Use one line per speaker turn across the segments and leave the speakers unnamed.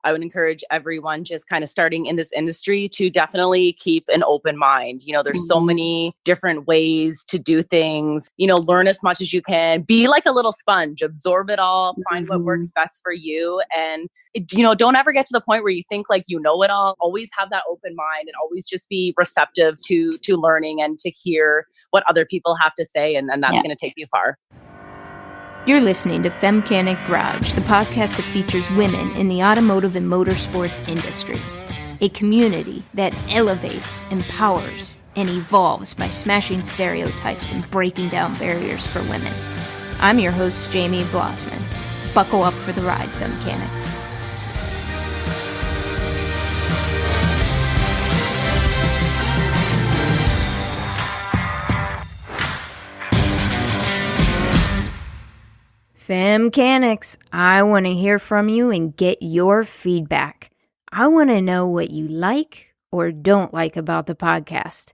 I would encourage everyone just kind of starting in this industry to definitely keep an open mind. There's so many different ways to do things, learn as much as you can, be like a little sponge, absorb it all, find what works best for you. And, don't ever get to the point where you think like you know it all. Always have that open mind and always just be receptive to learning and to hear what other people have to say. And then that's going to take you far.
You're listening to Femcanic Garage, the podcast that features women in the automotive and motorsports industries. A community that elevates, empowers, and evolves by smashing stereotypes and breaking down barriers for women. I'm your host, Jamie Blosman. Buckle up for the ride, Femcanics. Femcanics, I want to hear from you and get your feedback. I want to know what you like or don't like about the podcast.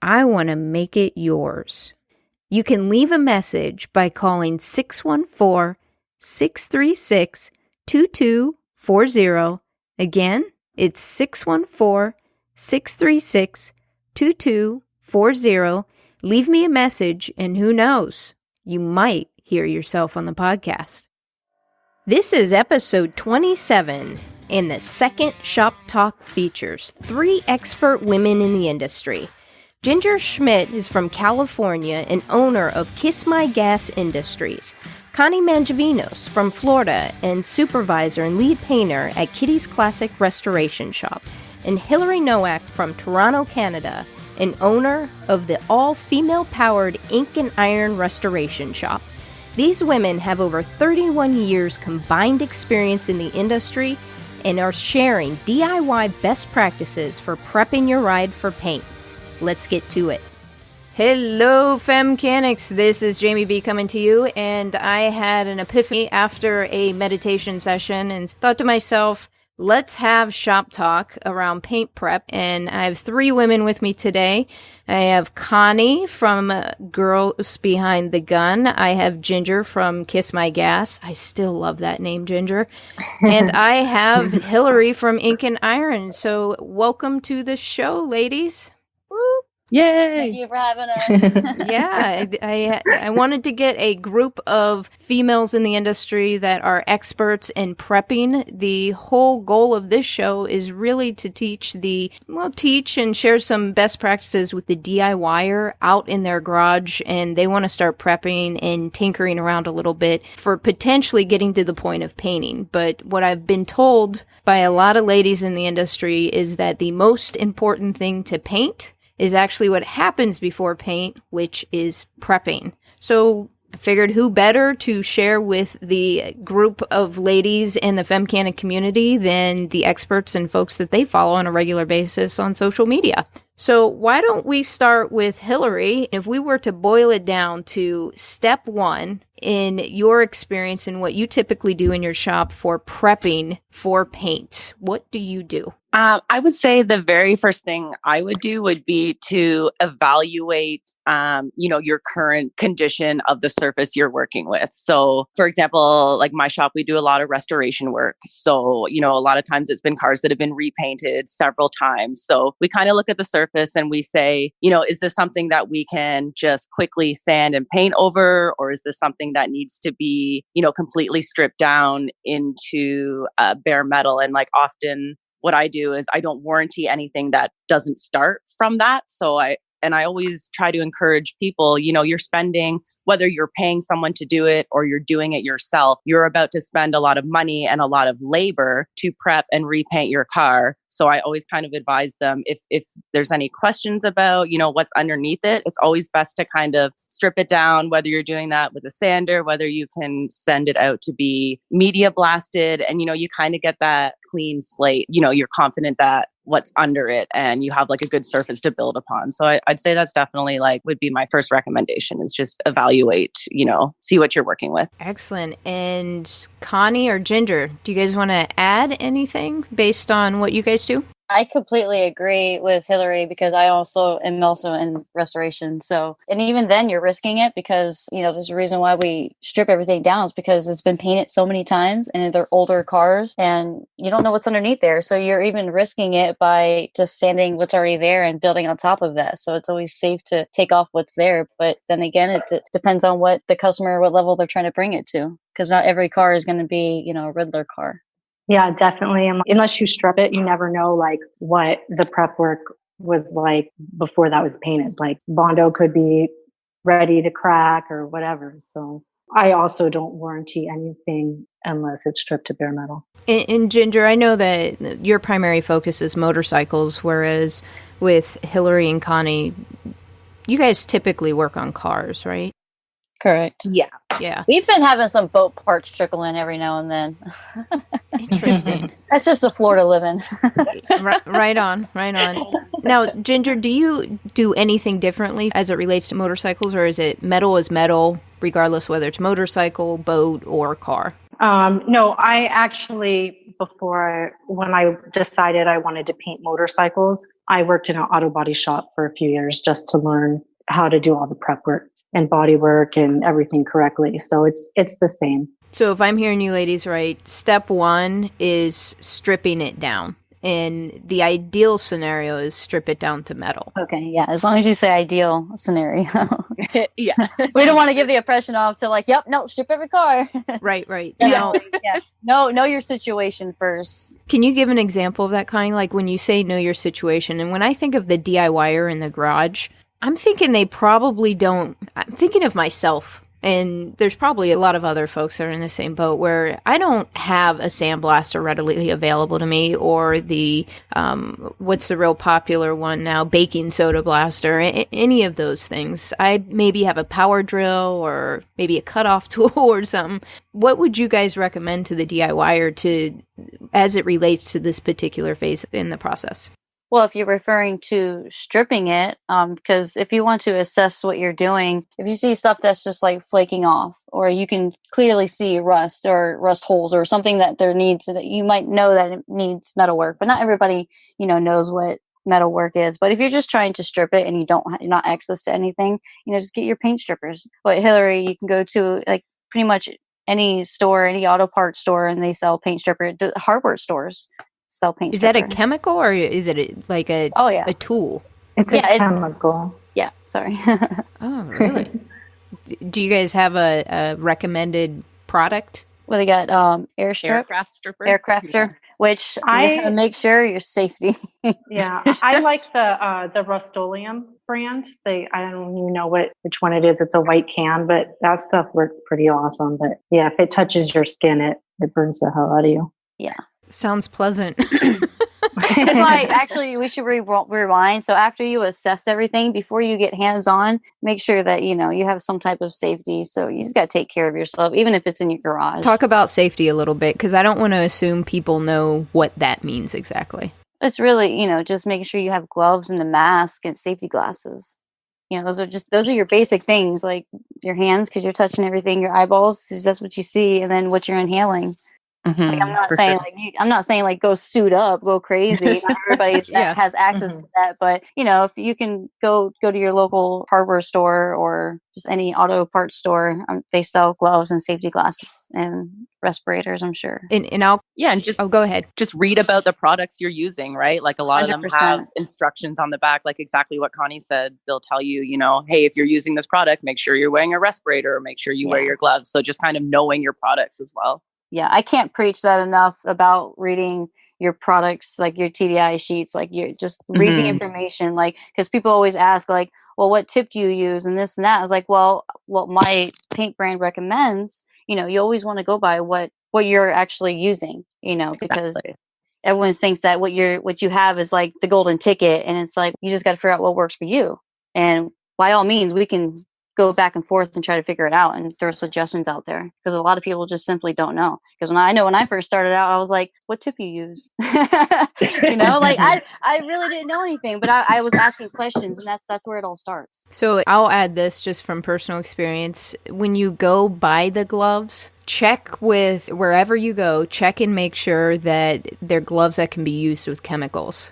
I want to make it yours. You can leave a message by calling 614-636-2240. Again, it's 614-636-2240. Leave me a message and who knows, you might hear yourself on the podcast. This is episode 27, and the second Shop Talk features 3 expert women in the industry. Ginger Schmidt is from California and owner of Kiss My Gas Industries. Connie Manjavinos from Florida and supervisor and lead painter at Kitty's Classic Restoration Shop. And Hilary Noack from Toronto, Canada, and owner of the all-female powered Ink and Iron Restoration Shop. These women have over 31 years combined experience in the industry and are sharing DIY best practices for prepping your ride for paint. Let's get to it. Hello, Femcanics. This is Jamie B coming to you, and I had an epiphany after a meditation session and thought to myself, let's have shop talk around paint prep. And I have 3 women with me today. I have Connie from Girls Behind the Gun. I have Ginger from Kiss My Gas. I still love that name, Ginger. And I have Hilary from Ink and Iron. So welcome to the show, ladies.
Woo.
Yay!
Thank you for having us.
Yeah, I wanted to get a group of females in the industry that are experts in prepping. The whole goal of this show is really to teach and share some best practices with the DIYer out in their garage, and they want to start prepping and tinkering around a little bit for potentially getting to the point of painting. But what I've been told by a lot of ladies in the industry is that the most important thing to paint is actually what happens before paint, which is prepping. So I figured who better to share with the group of ladies in the Femcanic community than the experts and folks that they follow on a regular basis on social media. So why don't we start with Hilary? If we were to boil it down to step 1 in your experience and what you typically do in your shop for prepping for paint, what do you do?
I would say the very first thing I would do would be to evaluate, your current condition of the surface you're working with. So, for example, like my shop, we do a lot of restoration work. So, a lot of times it's been cars that have been repainted several times. So we kind of look at the surface and we say, is this something that we can just quickly sand and paint over? Or is this something that needs to be, completely stripped down into bare metal? And like often, what I do is I don't warranty anything that doesn't start from that. So I always try to encourage people, you're spending, whether you're paying someone to do it or you're doing it yourself, you're about to spend a lot of money and a lot of labor to prep and repaint your car. So I always kind of advise them if there's any questions about, what's underneath it, it's always best to kind of strip it down, whether you're doing that with a sander, whether you can send it out to be media blasted. And, you kind of get that clean slate, you're confident that what's under it and you have like a good surface to build upon. So I'd say that's definitely would be my first recommendation is just evaluate, see what you're working with.
Excellent. And Connie or Ginger, do you guys want to add anything based on what you guys do?
I completely agree with Hilary because I also am also in restoration. So, and even then you're risking it because, there's a reason why we strip everything down is because it's been painted so many times and they're older cars and you don't know what's underneath there. So you're even risking it by just sanding what's already there and building on top of that. So it's always safe to take off what's there. But then again, it depends on what the customer, what level they're trying to bring it to, because not every car is going to be, a Riddler car.
Yeah, definitely. And unless you strip it, you never know like what the prep work was like before that was painted. Like Bondo could be ready to crack or whatever. So I also don't warranty anything unless it's stripped to bare metal.
And Ginger, I know that your primary focus is motorcycles, whereas with Hilary and Connie, you guys typically work on cars, right?
Correct.
Yeah.
We've been having some boat parts trickle in every now and then.
Interesting.
That's just the Florida living.
Right on. Now, Ginger, do you do anything differently as it relates to motorcycles, or is it metal is metal, regardless whether it's motorcycle, boat, or car?
No, I actually, when I decided I wanted to paint motorcycles, I worked in an auto body shop for a few years just to learn how to do all the prep work and body work and everything correctly. So it's the same.
So if I'm hearing you ladies right, step one is stripping it down. And the ideal scenario is strip it down to metal.
Okay, yeah. As long as you say ideal scenario.
Yeah.
We don't want to give the impression off to like, yep, no, strip every car.
Right.
No, yeah. Know your situation first.
Can you give an example of that, Connie? Like when you say know your situation, and when I think of the DIYer in the garage, I'm thinking they probably don't. I'm thinking of myself. And there's probably a lot of other folks that are in the same boat where I don't have a sandblaster readily available to me, or the, what's the real popular one now, baking soda blaster, any of those things. I maybe have a power drill or maybe a cutoff tool or something. What would you guys recommend to the DIYer as it relates to this particular phase in the process?
Well, if you're referring to stripping it, because if you want to assess what you're doing, if you see stuff that's just like flaking off, or you can clearly see rust or rust holes or something that that you might know that it needs metal work, but not everybody, knows what metal work is. But if you're just trying to strip it and you're not access to anything, just get your paint strippers. But Hilary, you can go to like pretty much any store, any auto parts store, and they sell paint stripper. Hardware stores sell paint.
Is that a chemical or is it like a tool?
It's a chemical.
Yeah, sorry.
Oh, really? Do you guys have a recommended product?
Well, they got aircraft stripper, which you gotta make sure your safety.
Yeah, I like the Rust-Oleum brand. I don't even know which one it is. It's a white can, but that stuff works pretty awesome. But yeah, if it touches your skin, it burns the hell out of you.
Yeah.
Sounds pleasant.
That's why actually we should rewind. So after you assess everything, before you get hands-on, make sure that you have some type of safety. So you just got to take care of yourself, even if it's in your garage.
Talk about safety a little bit, because I don't want to assume people know what that means exactly.
It's really, just making sure you have gloves and a mask and safety glasses. Those are your basic things, like your hands, because you're touching everything, your eyeballs, because that's what you see, and then what you're inhaling.
Mm-hmm,
like, I'm not saying like go suit up, go crazy. Not everybody has access to that, but if you can go to your local hardware store or just any auto parts store, they sell gloves and safety glasses and respirators, I'm sure.
And I'll go ahead.
Just read about the products you're using, right? Like a lot 100%. Of them have instructions on the back, like exactly what Connie said. They'll tell you, hey, if you're using this product, make sure you're wearing a respirator, or make sure you wear your gloves. So just kind of knowing your products as well.
Yeah, I can't preach that enough about reading your products, like your TDI sheets, like you just read the information, like, because people always ask like, well, what tip do you use and this and that. I was like, well, what my paint brand recommends, you always want to go by what you're actually using, because everyone thinks that what you have is like the golden ticket, and it's like, you just got to figure out what works for you. And by all means, we can go back and forth and try to figure it out and throw suggestions out there, because a lot of people just simply don't know. Because when I first started out, I was like, what tip you use? Like I really didn't know anything, but I was asking questions, and that's where it all starts.
So I'll add this just from personal experience. When you go buy the gloves, check with wherever you go, check and make sure that they're gloves that can be used with chemicals.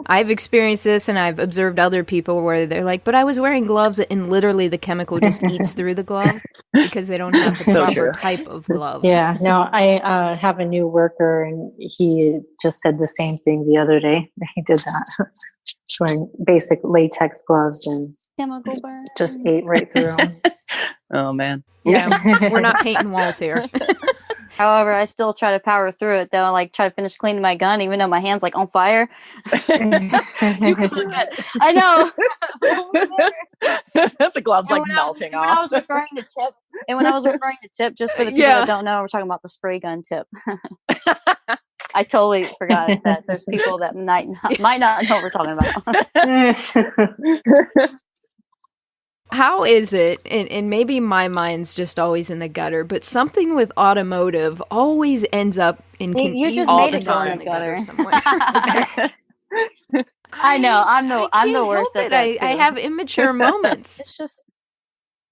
I've experienced this, and I've observed other people where they're like, but I was wearing gloves, and literally the chemical just eats through the glove because they don't have the
So
proper
true.
type of glove.
Yeah, no, I have a new worker, and he just said the same thing the other day. He did that. Wearing basic latex gloves and
Chemical burn.
just ate right through them.
Oh man.
Yeah, we're not painting walls here.
However, I still try to power through it though, like try to finish cleaning my gun, even though my hand's like on fire.
You can do it.
I know.
The gloves like
When
melting
I
off.
was referring to tip, just for the people that don't know, we're talking about the spray gun tip. I totally forgot that there's people that might not know what we're talking about.
How is it, and maybe my mind's just always in the gutter, but something with automotive always ends up in
You just
all
made
the
it go in
time.
the gutter.
somewhere.
I know. I'm the
can't
worst
help
at that
it.
too.
I have immature moments.
It's just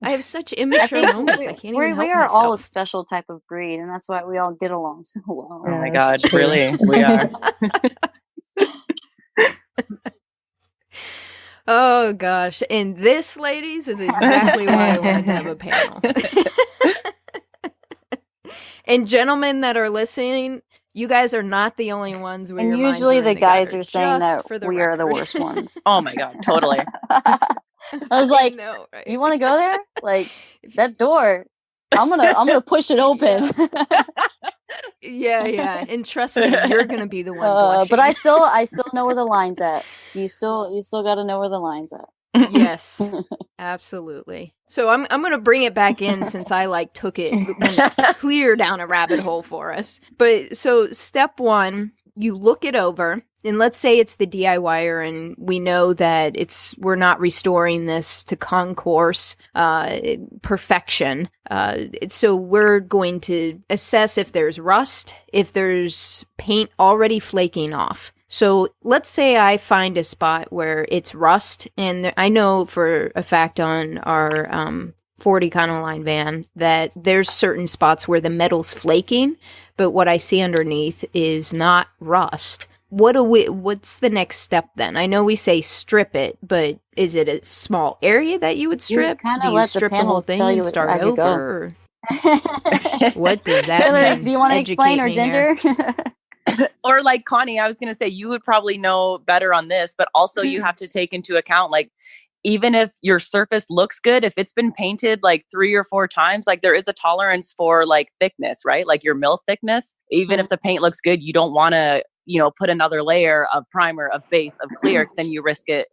I have such immature moments. I can't even help
we are
myself.
all a special type of breed, and that's why we all get along so well.
Oh my
Yeah, that's
God,
true.
really? We are.
Oh gosh. And this, ladies, is exactly why I wanted to have a panel. And gentlemen that are listening, you guys are not the only ones where
And
your minds
usually
are in
the guys
gutter,
are saying
just
that
for the
we are the
record.
worst ones.
Oh my God, totally.
I was like,
know, right?
you want to go there? Like that door, I'm gonna push it open.
Yeah. And trust me, you're gonna be the one blushing.
But I still know where the line's at. You still got to know where the line's at.
Yes, absolutely. So I'm gonna bring it back in since I took it clear down a rabbit hole for us. But so step one, you look it over, and let's say it's the DIYer, and we know that we're not restoring this to concourse perfection. So we're going to assess if there's rust, if there's paint already flaking off. So let's say I find a spot where it's rust, and I know for a fact on our 40 Econoline van that there's certain spots where the metal's flaking, but what I see underneath is not rust. What's the next step then? I know we say strip it, but is it a small area that you would strip?
kinda
Do you
let the
strip the
panel
whole thing
tell you
and start
as you go.
over? What does that
Hilary,
mean?
do you want to explain, or
Educate me here.
Ginger?
Or like Connie, I was going to say, you would probably know better on this, but also you have to take into account, like, even if your surface looks good, if it's been painted like 3 or 4 times, like there is a tolerance for like thickness, right? Like your mill thickness. Even if the paint looks good, you don't want to, put another layer of primer, of base, of clear, because then you risk it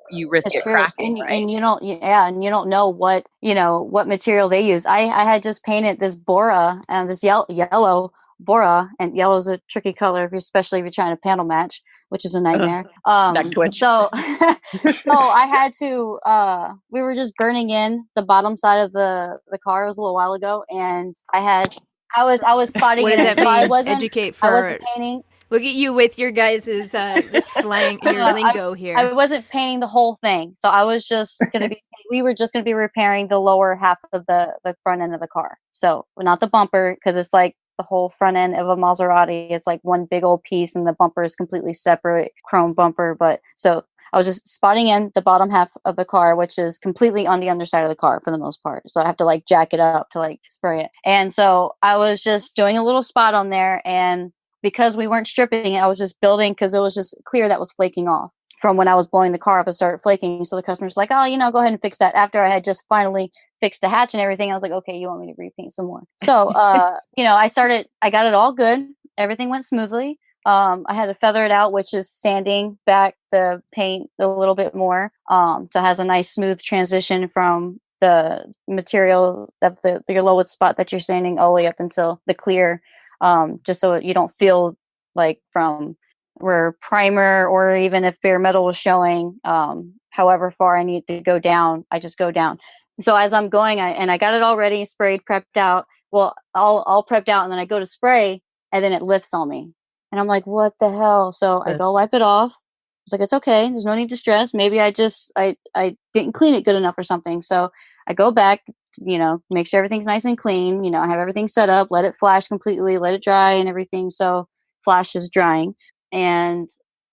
cracking, right?
And you don't know what material they use. I had just painted this Bora, and this yellow Bora, and yellow is a tricky color, especially if you're trying to panel match, which is a nightmare.
Neck twitch.
So I had to. We were just burning in the bottom side of the car. It was a little while ago, and I was spotting
What
it.
does that
So I
mean?
wasn't.
Educate for
I wasn't painting.
Look at you with your guys' slang, your lingo here.
I wasn't painting the whole thing, so I was just gonna be. We were just gonna be repairing the lower half of the front end of the car. So not the bumper, because it's like the whole front end of a Maserati. It's like one big old piece, and the bumper is completely separate, chrome bumper. But so I was just spotting in the bottom half of the car, which is completely on the underside of the car for the most part. So I have to jack it up to spray it. And so I was just doing a little spot on there, and because we weren't stripping it, I was just building, because it was just clear that was flaking off from when I was blowing the car up. It started flaking. So the customer's like, oh, go ahead and fix that. After I had just finally fixed the hatch and everything, I was like, okay, you want me to repaint some more? So, I got it all good. Everything went smoothly. I had to feather it out, which is sanding back the paint a little bit more. So it has a nice smooth transition from the material of the lowest spot that you're sanding all the way up until the clear. Just so you don't feel like from where primer, or even if bare metal was showing, however far I need to go down, I just go down. So as I'm going, I got it all ready, sprayed, prepped out. Well, all prepped out, and then I go to spray, and then it lifts on me. And I'm like, what the hell? So I go wipe it off. It's like, it's okay. There's no need to stress. Maybe I didn't clean it good enough or something. So I go back, make sure everything's nice and clean. I have everything set up, let it flash completely, let it dry and everything. So flash is drying. And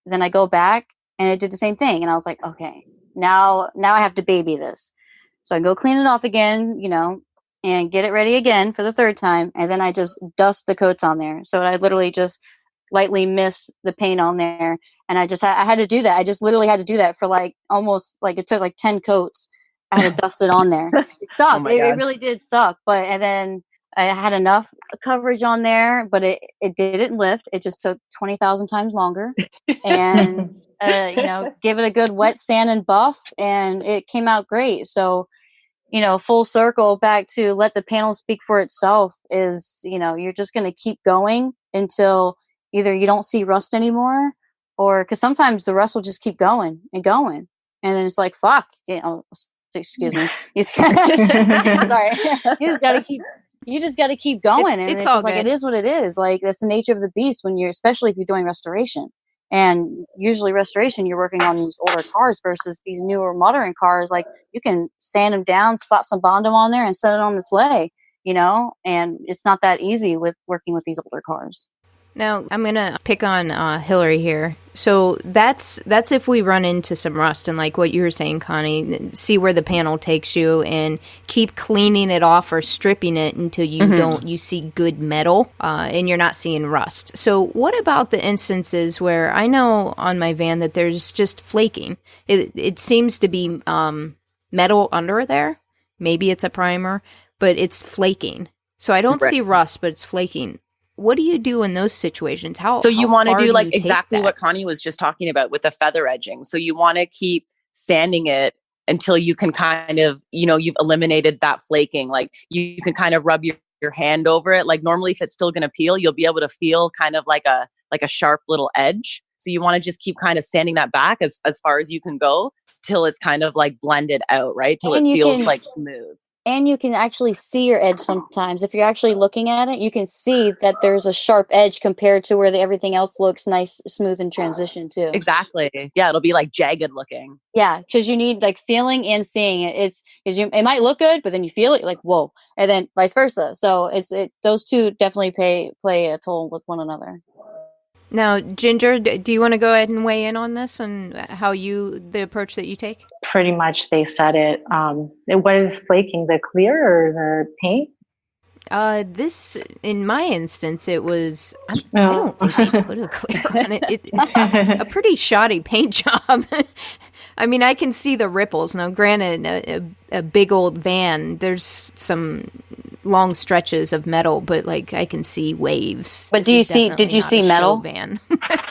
then I go back, and it did the same thing. And I was like, okay, now I have to baby this. So I go clean it off again, and get it ready again for the third time. And then I just dust the coats on there. So I literally just lightly miss the paint on there. And I had to do that. I just literally had to do that for almost it took 10 coats. I had to dust it on there. It sucked.
Oh
it really did suck. And then I had enough coverage on there, but it didn't lift. It just took 20,000 times longer. And, give it a good wet sand and buff, and it came out great. So, full circle back to let the panel speak for itself is, you're just going to keep going until either you don't see rust anymore, or because sometimes the rust will just keep going and going. And then it's like, fuck, excuse me. Sorry. You just got to keep going. And it's just like, it is what it is. Like, that's the nature of the beast especially if you're doing restoration. And usually restoration, you're working on these older cars versus these newer modern cars. Like, you can sand them down, slap some Bondo on there, and set it on its way, and it's not that easy with working with these older cars.
Now, I'm going to pick on Hilary here. So that's if we run into some rust, and like what you were saying, Connie, see where the panel takes you and keep cleaning it off or stripping it until you see good metal and you're not seeing rust. So what about the instances where I know on my van that there's just flaking? It seems to be metal under there. Maybe it's a primer, but it's flaking. So I don't see rust, but it's flaking. What do you do in those situations?
So you want to do exactly what Connie was just talking about with the feather edging. So you want to keep sanding it until you can kind of, you've eliminated that flaking. Like, you can kind of rub your hand over it. Like, normally if it's still going to peel, you'll be able to feel kind of like a sharp little edge. So you want to just keep kind of sanding that back as far as you can go till it's kind of like blended out, right? Till it feels like smooth.
And you can actually see your edge sometimes. If you're actually looking at it, you can see that thereis a sharp edge compared to where everything else looks nice, smooth, and transition too.
Exactly. Yeah, it'll be like jagged looking.
Yeah, because you need feeling and seeing it. It might look good, but then you feel it, you're like, whoa, and then vice versa. So those two definitely play a toll with one another.
Now, Ginger, do you want to go ahead and weigh in on this and the approach that you take?
Pretty much they said it. What is flaking, the clear or the paint?
This, in my instance, it was, I don't think they put a clear on it. It's a pretty shoddy paint job. I mean, I can see the ripples. Now, granted, a big old van, there's some long stretches of metal, but I can see waves.
But did you see metal?
Van.
I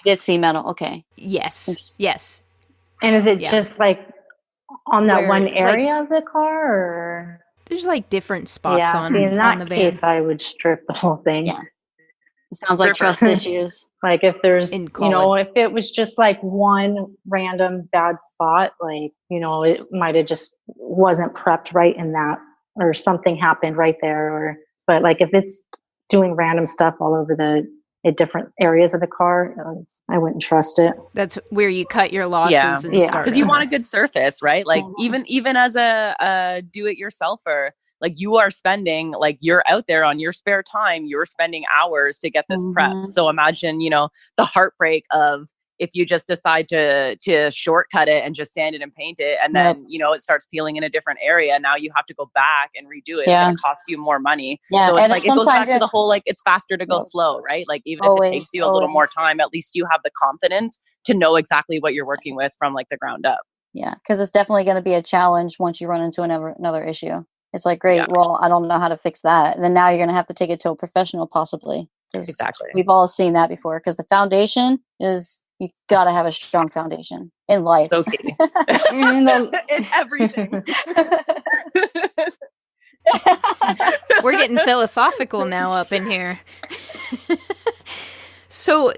did see metal. Okay.
Yes.
And is it just on that one area of the car, or?
There's different spots on
in that
on the van.
case, I would strip the whole thing. Yeah.
It sounds like trust issues.
If there's, if it was just one random bad spot, it might have just wasn't prepped right in that, or something happened right there. But if it's doing random stuff all over the different areas of the car, I wouldn't trust it.
That's where you cut your losses and start.
Because you want a good surface, right? Even as a do-it-yourselfer, you are spending, you're out there on your spare time, you're spending hours to get this prep. So imagine, the heartbreak of if you just decide to shortcut it and just sand it and paint it, and then, it starts peeling in a different area. Now you have to go back and redo it. It's going to cost you more money. Yeah. So it's it goes back to the whole, it's faster to go slow, right? Even if it takes you a little more time, at least you have the confidence to know exactly what you're working with from the ground up.
Yeah. Because it's definitely going to be a challenge once you run into another issue. It's great. Well, I don't know how to fix that. And then now you're going to have to take it to a professional possibly.
Exactly.
We've all seen that before, because the foundation is, you got to have a strong foundation in life.
So key. In everything.
We're getting philosophical now up in here. So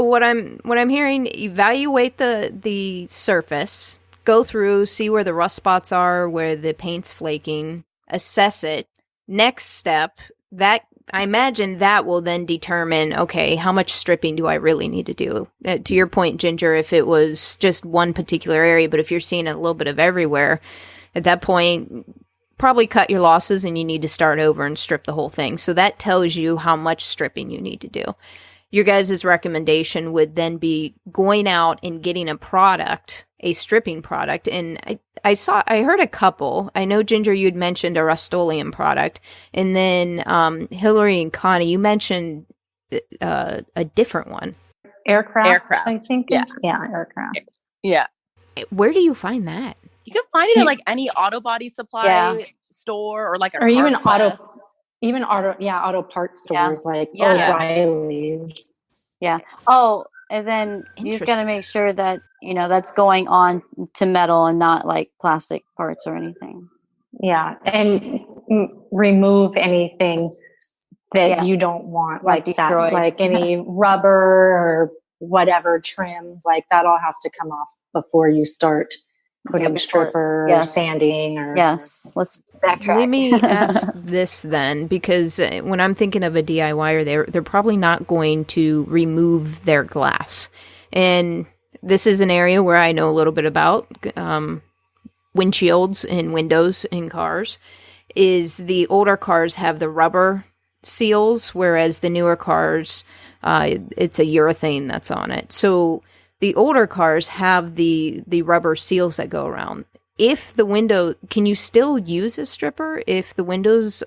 what I'm hearing, evaluate the surface, go through, see where the rust spots are, where the paint's flaking, assess it. Next step, I imagine that will then determine, okay, how much stripping do I really need to do? To your point, Ginger, if it was just one particular area, but if you're seeing a little bit of everywhere, at that point, probably cut your losses and you need to start over and strip the whole thing. So that tells you how much stripping you need to do. your guys' recommendation would then be going out and getting a product, a stripping product. And I heard a couple. I know, Ginger, you'd mentioned a Rust-Oleum product. And then Hilary and Connie, you mentioned a different one.
Aircraft, I think. Yeah, aircraft.
Yeah.
Where do you find that?
You can find it at like any auto body supply store or like a
or even
auto
parts stores like O'Reilly's.
Yeah. Oh, and then you just got to make sure that, that's going on to metal and not like plastic parts or anything.
Yeah. And remove anything that you don't want, like destroyed. That, like any rubber or whatever trim, like that all has to come off before you start putting stripper or sanding or
let's backtrack.
Let me ask this then, because when I'm thinking of a DIYer, they're probably not going to remove their glass. And this is an area where I know a little bit about windshields and windows in cars. Is the older cars have the rubber seals, whereas the newer cars, it's a urethane that's on it. So the older cars have the rubber seals that go around. If the window, can you still use a stripper if the windows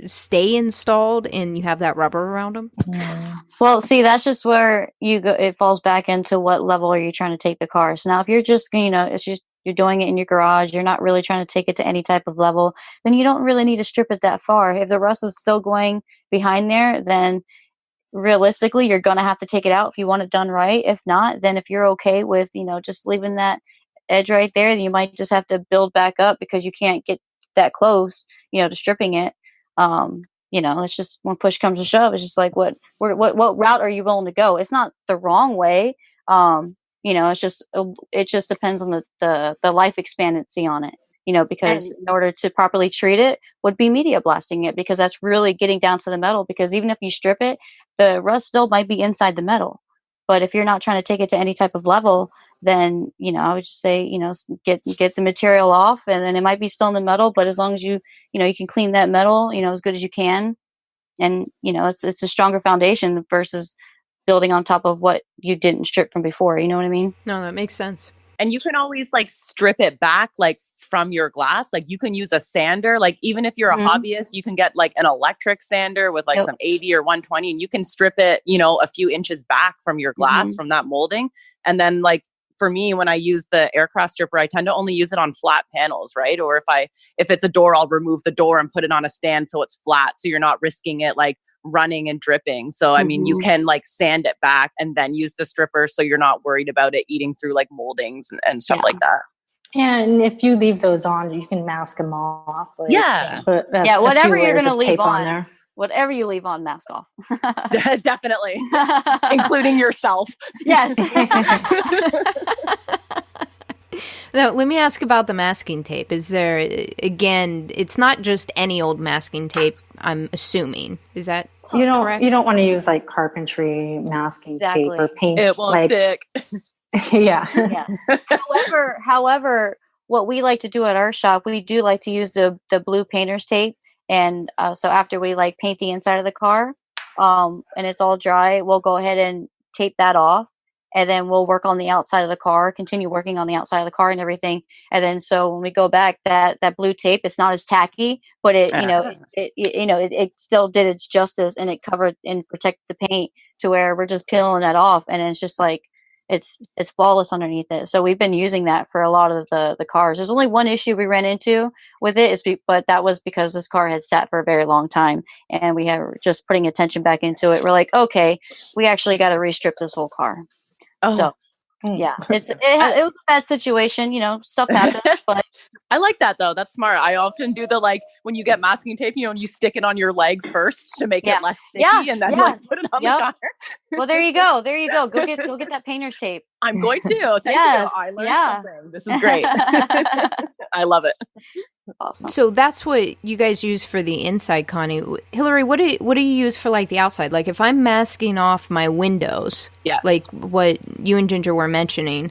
stay installed and you have that rubber around them?
Well, see, that's just where you go. It falls back into what level are you trying to take the car. So now if you're just, you're doing it in your garage, you're not really trying to take it to any type of level, then you don't really need to strip it that far. If the rust is still going behind there, then realistically, you're going to have to take it out if you want it done right. If not, then if you're okay with, just leaving that edge right there, you might just have to build back up because you can't get that close, to stripping it. It's just when push comes to shove, it's just like, what route are you willing to go? It's not the wrong way. It just depends on the life expectancy on it. Because in order to properly treat it would be media blasting it, because that's really getting down to the metal, because even if you strip it, the rust still might be inside the metal. But if you're not trying to take it to any type of level, then, I would just say, get the material off, and then it might be still in the metal, but as long as you can clean that metal, as good as you can. And, it's a stronger foundation versus building on top of what you didn't strip from before. You know what I mean?
No, that makes sense.
And you can always like strip it back, like from your glass. Like you can use a sander. Like even if you're a hobbyist, you can get like an electric sander with like some 80 or 120, and you can strip it, a few inches back from your glass from that molding. And then like for me, when I use the aircraft stripper, I tend to only use it on flat panels, right? Or if it's a door, I'll remove the door and put it on a stand so it's flat, so you're not risking it like running and dripping. So I mean, you can like sand it back and then use the stripper, so you're not worried about it eating through like moldings and stuff like that.
And if you leave those on, you can mask them off. Like,
whatever you're going to leave on there. Whatever you leave on, mask off.
Definitely. Including yourself.
Yes.
Now, let me ask about the masking tape. Is there, again, it's not just any old masking tape, I'm assuming. Is that correct?
You don't want to use like carpentry masking tape or paint.
It won't stick.
Yeah.
However, what we like to do at our shop, we do like to use the blue painter's tape. And so after we like paint the inside of the car, and it's all dry, we'll go ahead and tape that off, and then we'll work on the outside of the car, continue working on the outside of the car and everything. And then so when we go back, that blue tape, it's not as tacky, but it still did its justice, and it covered and protected the paint to where we're just peeling that off, and it's just like it's flawless underneath it. So we've been using that for a lot of the cars. There's only one issue we ran into with it, but that was because this car had sat for a very long time, and we have just putting attention back into it. We're like, okay, we actually got to restrip this whole car. So yeah, it was a bad situation. Stuff happens, but
I like that though. That's smart. I often do the like when you get masking tape, you stick it on your leg first to make it less sticky, and then like put it on the car.
Well, there you go. Go get that painter's tape.
I'm going to. Thank you. I learned something. This is great. I love it.
Awesome.
So that's what you guys use for the inside, Connie. Hilary, what do you use for like the outside? Like if I'm masking off my windows, like what you and Ginger were mentioning,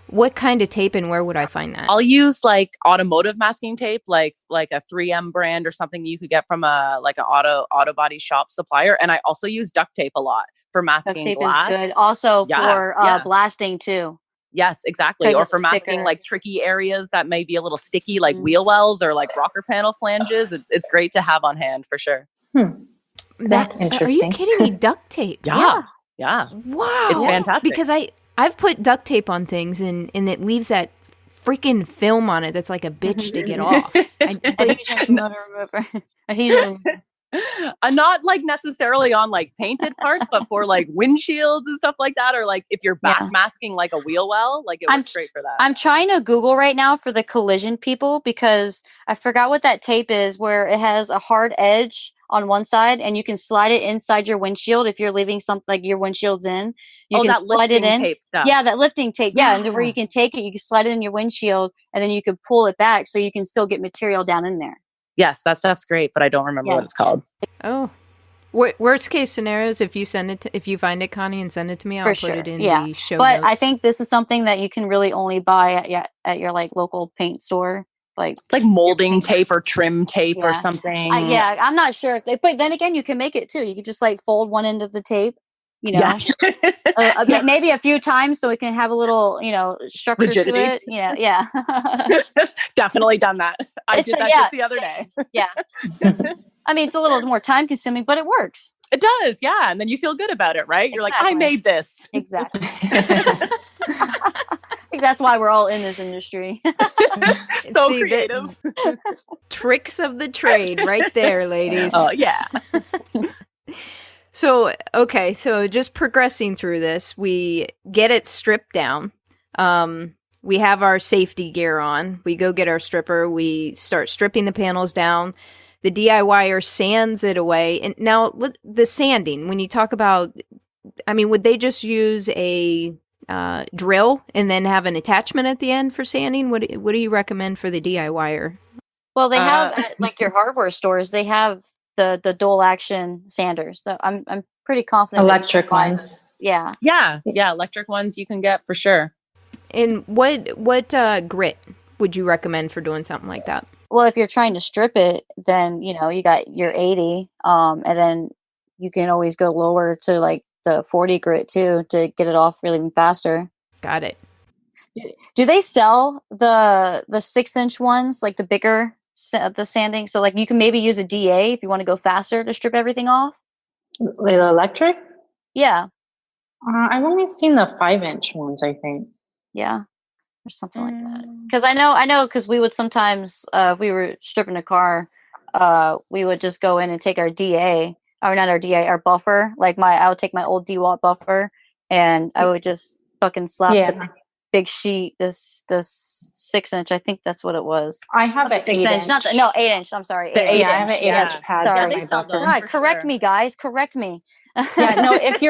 what kind of tape and where would I find that?
I'll use like automotive masking tape, like a 3M brand or something you could get from an auto body shop supplier. And I also use duct tape a lot. for
Duct
masking
tape
glass.
is good. Also
Yeah,
for
yeah.
blasting too.
Yes, exactly.
'Cause
Or
it's
for masking
thicker.
like tricky areas that may be a little sticky, like wheel wells or like rocker panel flanges. It's great to have on hand for sure.
That's interesting.
Are you kidding me? Duct tape.
Yeah. Yeah.
Wow.
It's fantastic.
Because I've put duct tape on things and it leaves that freaking film on it that's like a bitch to get off.
Adhesion remover. Adhesion remover.
Not like necessarily on like painted parts, but for like windshields and stuff like that, or like if you're back masking like a wheel well, like it works great for that.
I'm trying to Google right now for the collision people because I forgot what that tape is, where it has a hard edge on one side and you can slide it inside your windshield if you're leaving something like your windshield's in. You can
that
slide it in.
tape stuff.
Yeah, that lifting tape. Yeah, and where you can take it, you can slide it in your windshield, and then you can pull it back so you can still get material down in there.
Yes, that stuff's great, but I don't remember what it's called.
Oh. Worst case scenarios, if you find it, Connie, and send it to me, I'll put it in the show notes.
But I think this is something that you can really only buy at your like local paint store. It's like
molding tape or trim tape or something.
I'm not sure. But then again, you can make it too. You can just like fold one end of the tape, maybe a few times so it can have a little, structure to it. Yeah.
Definitely done that. I did that just the other day.
Yeah. I mean, it's a little more time consuming, but it works.
It does, yeah. And then you feel good about it, right? You're like, I made this.
Exactly. I think that's why we're all in this industry.
So creative.
Tricks of the trade right there, ladies.
Oh, yeah.
So just progressing through this, we get it stripped down. We have our safety gear on. We go get our stripper. We start stripping the panels down. The DIYer sands it away. And now the sanding, when you talk about, would they just use a drill and then have an attachment at the end for sanding? What do you recommend for the DIYer?
Well, they have like your hardware stores. They have the dual action sanders. So I'm pretty confident.
Electric ones.
Yeah.
Yeah. Electric ones you can get for sure.
And what grit would you recommend for doing something like that?
Well, if you're trying to strip it, then, you got your 80, and then you can always go lower to like the 40 grit too to get it off really faster.
Got it.
Do they sell the 6-inch ones, like the bigger, the sanding? So like you can maybe use a DA if you want to go faster to strip everything off?
The electric?
Yeah.
I've only seen the 5-inch ones, I think.
Yeah. Or something like that. Because I know, because we would sometimes, if we were stripping a car, we would just go in and take our DA, or not our DA, our buffer. I would take my old DWAT buffer, and I would just fucking slap the big sheet, this 6-inch. I think that's what it was.
I have an
6-inch, 8-inch. I'm sorry.
I have an 8-inch pad.
Sorry.
My buffer.
Right, correct me, guys. Correct me.
No, if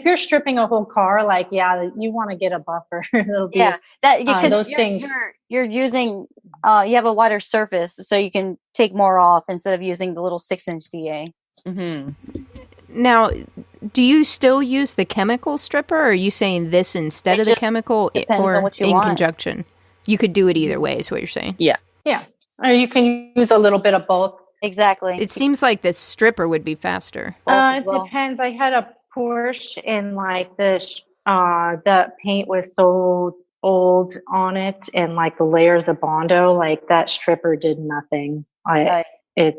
you're stripping a whole car, you want to get a buffer. It'll be
because
those things.
You're using you have a wider surface, so you can take more off instead of using the little 6-inch DA.
Mm-hmm.
Now, do you still use the chemical stripper, or are you saying this instead of the chemical, or
on what you
in
want.
Conjunction? You could do it either way, is what you're saying.
Yeah.
Or you can use a little bit of both.
Exactly.
It seems like the stripper would be faster.
It depends. I had a Porsche, and the paint was so old on it, and the layers of Bondo, that stripper did nothing. I had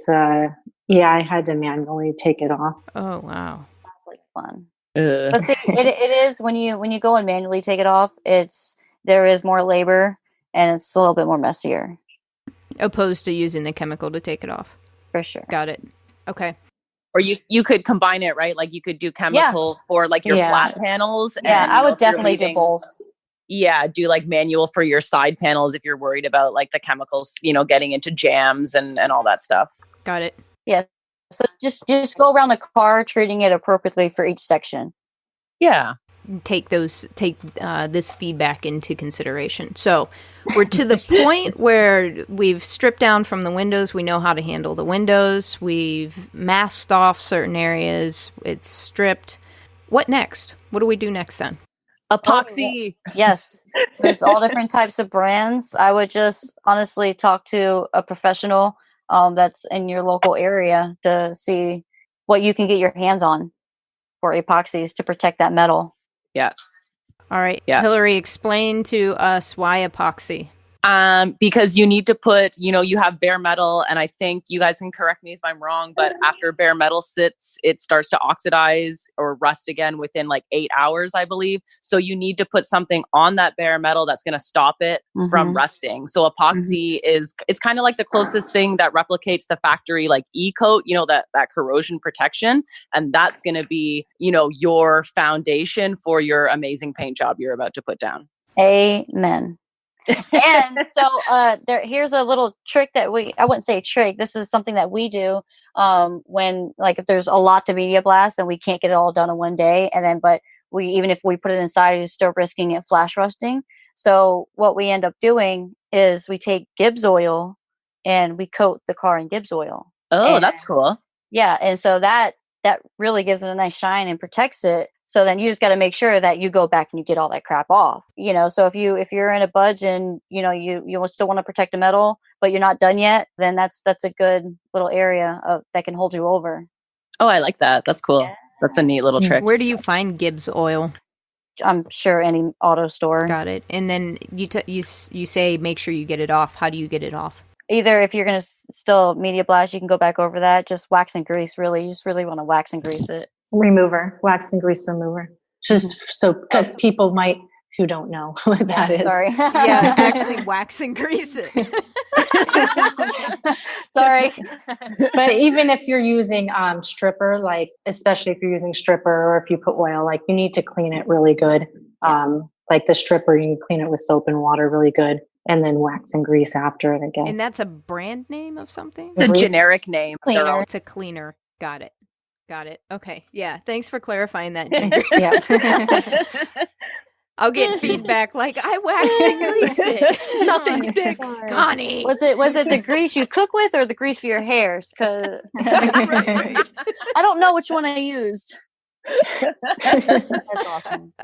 to manually take it off.
Oh wow,
that's fun. But see, it is when you go and manually take it off. There is more labor, and it's a little bit more messier,
opposed to using the chemical to take it off.
For sure.
Got it. Okay.
Or you could combine it, right? Like you could do chemical for your flat panels.
Yeah, I would definitely do both.
Yeah, do manual for your side panels if you're worried about the chemicals, getting into jams and all that stuff.
Got it.
Yeah. So just go around the car treating it appropriately for each section.
Yeah.
Take this feedback into consideration. So we're to the point where we've stripped down from the windows. We know how to handle the windows. We've masked off certain areas. It's stripped. What next? What do we do next then?
Epoxy.
Yes. There's all different types of brands. I would just honestly talk to a professional that's in your local area to see what you can get your hands on. for epoxies to protect that metal.
Yes.
All right.
Yes.
Hilary, explain to us why epoxy.
Because you need to put, you have bare metal, and I think you guys can correct me if I'm wrong, but after bare metal sits, it starts to oxidize or rust again within like 8 hours, I believe. So you need to put something on that bare metal that's going to stop it from rusting. So epoxy it's kind of like the closest thing that replicates the factory like E-coat, that corrosion protection. And that's going to be, your foundation for your amazing paint job you're about to put down.
Amen. And so here's a little trick that I wouldn't say trick, this is something that we do when like if there's a lot to media blast and we can't get it all done in one day, and then but we even if we put it inside, it's still risking it flash rusting. So what we end up doing is we take Gibbs oil and we coat the car in Gibbs oil.
Oh, that's cool.
Yeah, and so that really gives it a nice shine and protects it. So then you just got to make sure that you go back and you get all that crap off. So if you're in a budge and you still want to protect the metal, but you're not done yet, then that's a good little area that can hold you over.
Oh, I like that. That's cool. Yeah. That's a neat little trick.
Where do you find Gibbs oil?
I'm sure any auto store.
Got it. And then you say make sure you get it off. How do you get it off?
Either if you're going to still media blast, you can go back over that. Just wax and grease, really. You just really want to wax and grease it.
Wax and grease remover. Just so, because people who don't know what that is.
Sorry.
Yeah, actually wax and grease it.
Sorry.
But even if you're using stripper, like, especially if you're using stripper or if you put oil, like you need to clean it really good. Yes. Like the stripper, you can clean it with soap and water really good. And then wax and grease after it again.
And that's a brand name of something?
It's a generic name.
Cleaner.
It's a cleaner. Got it. Okay. Yeah. Thanks for clarifying that, Ginger.
Yeah.
I'll get feedback like I waxed and greased it.
Nothing sticks.
Connie.
Was it the grease you cook with or the grease for your hairs? Because I don't know which one I used. That's awesome.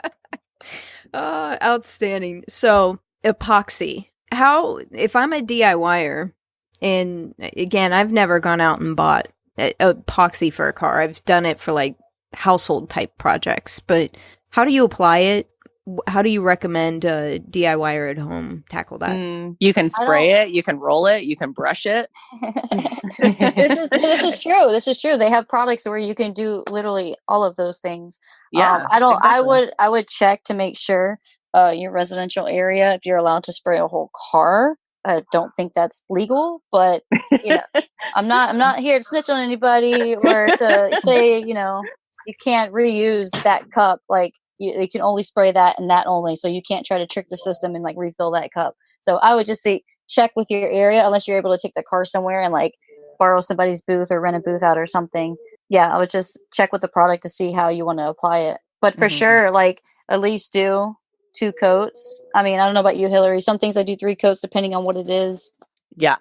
Outstanding. So epoxy. If I'm a DIYer, and again, I've never gone out and bought epoxy for a car. I've done it for like household type projects, but how do you apply it? How do you recommend a DIYer at home tackle that?
You can spray it, you can roll it, you can brush it.
This is true. This is true. They have products where you can do literally all of those things.
Yeah.
Exactly. I would check to make sure your residential area, if you're allowed to spray a whole car. I don't think that's legal, but I'm not here to snitch on anybody or to say, you can't reuse that cup. Like you can only spray that and that only. So you can't try to trick the system and like refill that cup. So I would just say check with your area unless you're able to take the car somewhere and like borrow somebody's booth or rent a booth out or something. Yeah, I would just check with the product to see how you want to apply it. But for sure, like at least do 2 coats. I mean, I don't know about you, Hilary. Some things I do 3 coats depending on what it is.
Yeah.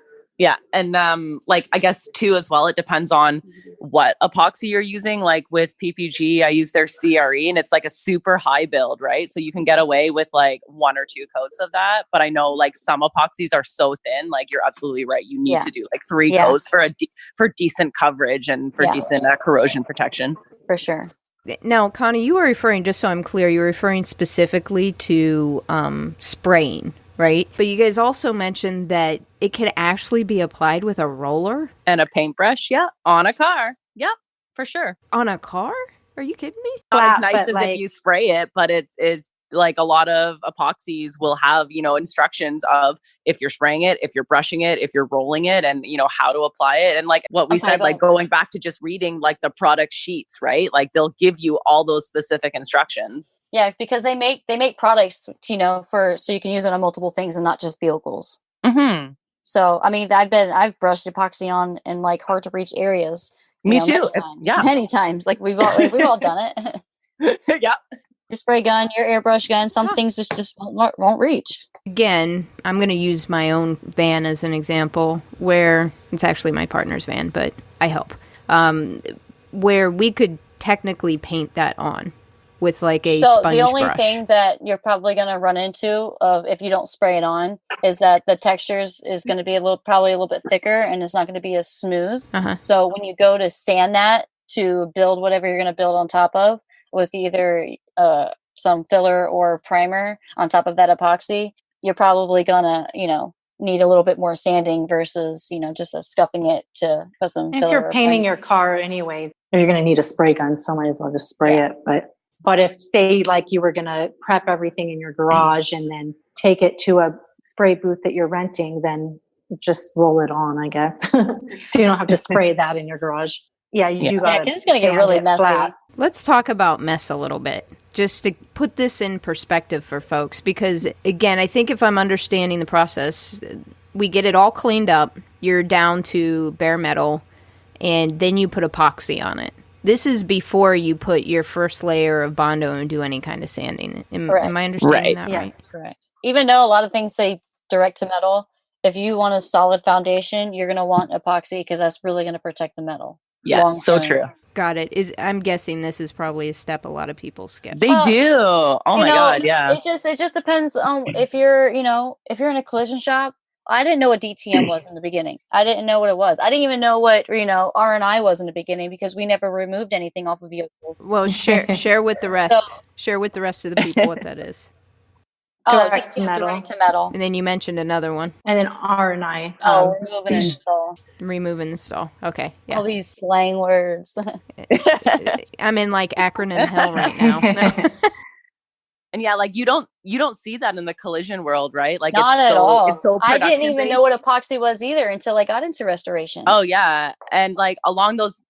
And like I guess too as well, it depends on what epoxy you're using. Like with PPG, I use their CRE and it's like a super high build, right? So you can get away with like 1 or 2 coats of that. But I know like some epoxies are so thin, like you're absolutely right. You need to do like 3 coats for decent coverage and for decent corrosion protection.
For sure.
Now, Connie, you were referring, just so I'm clear, you were referring specifically to spraying, right? But you guys also mentioned that it can actually be applied with a roller?
And a paintbrush, on a car. Yeah, for sure.
On a car? Are you kidding me?
Not as nice as if you spray it, but it's like a lot of epoxies will have, instructions of if you're spraying it, if you're brushing it, if you're rolling it, and, how to apply it. And like what we said, like going back to just reading like the product sheets, right? Like they'll give you all those specific instructions.
Yeah, because they make products, so you can use it on multiple things and not just vehicles.
Mm-hmm.
So, I mean, I've brushed epoxy on in like hard to reach areas.
Me too.
Many times. Like we've all done it.
Yeah.
Your spray gun, your airbrush gun, some things just won't reach.
Again, I'm going to use my own van as an example, where it's actually my partner's van, but I help. Where we could technically paint that on with like a sponge brush.
The only thing that you're probably going to run into if you don't spray it on is that the textures is going to be probably a little bit thicker and it's not going to be as smooth. So when you go to sand that to build whatever you're going to build on top of, with either some filler or primer on top of that epoxy, you're probably gonna, need a little bit more sanding versus, just scuffing it to put some
If
filler
you're
or
painting
primer.
your car anyway, you're going to need a spray gun, so might as well just spray it. But if, say, like you were going to prep everything in your garage and then take it to a spray booth that you're renting, then just roll it on, I guess. So you don't have to spray that in your garage. Yeah, you do got to.
Yeah, 'cause it's going to get really messy.
Flat.
Let's talk about mess a little bit, just to put this in perspective for folks, because again, I think if I'm understanding the process, we get it all cleaned up, you're down to bare metal, and then you put epoxy on it. This is before you put your first layer of Bondo and do any kind of sanding. Am I understanding that right?
Yes, correct. Even though a lot of things say direct to metal, if you want a solid foundation, you're going to want epoxy because that's really going to protect the metal.
Yes, so true.
Got it. I'm guessing this is probably a step a lot of people skip.
They do. Oh my God, yeah.
It just depends on if you're in a collision shop. I didn't know what DTM was in the beginning. I didn't know what it was. I didn't even know what, R&I was in the beginning because we never removed anything off of vehicles.
Well, share with the rest. Share with the rest of the people what that is.
Direct to metal.
Direct to metal.
And then you mentioned another one.
And then R&I.
Remove and install.
Remove and install. Okay. Yeah.
All these slang words.
I'm in like acronym hell right now.
And yeah, like you don't see that in the collision world, right? Like
not at all.
It's so
I didn't even know what epoxy was either until I got into restoration.
Oh yeah, and like along those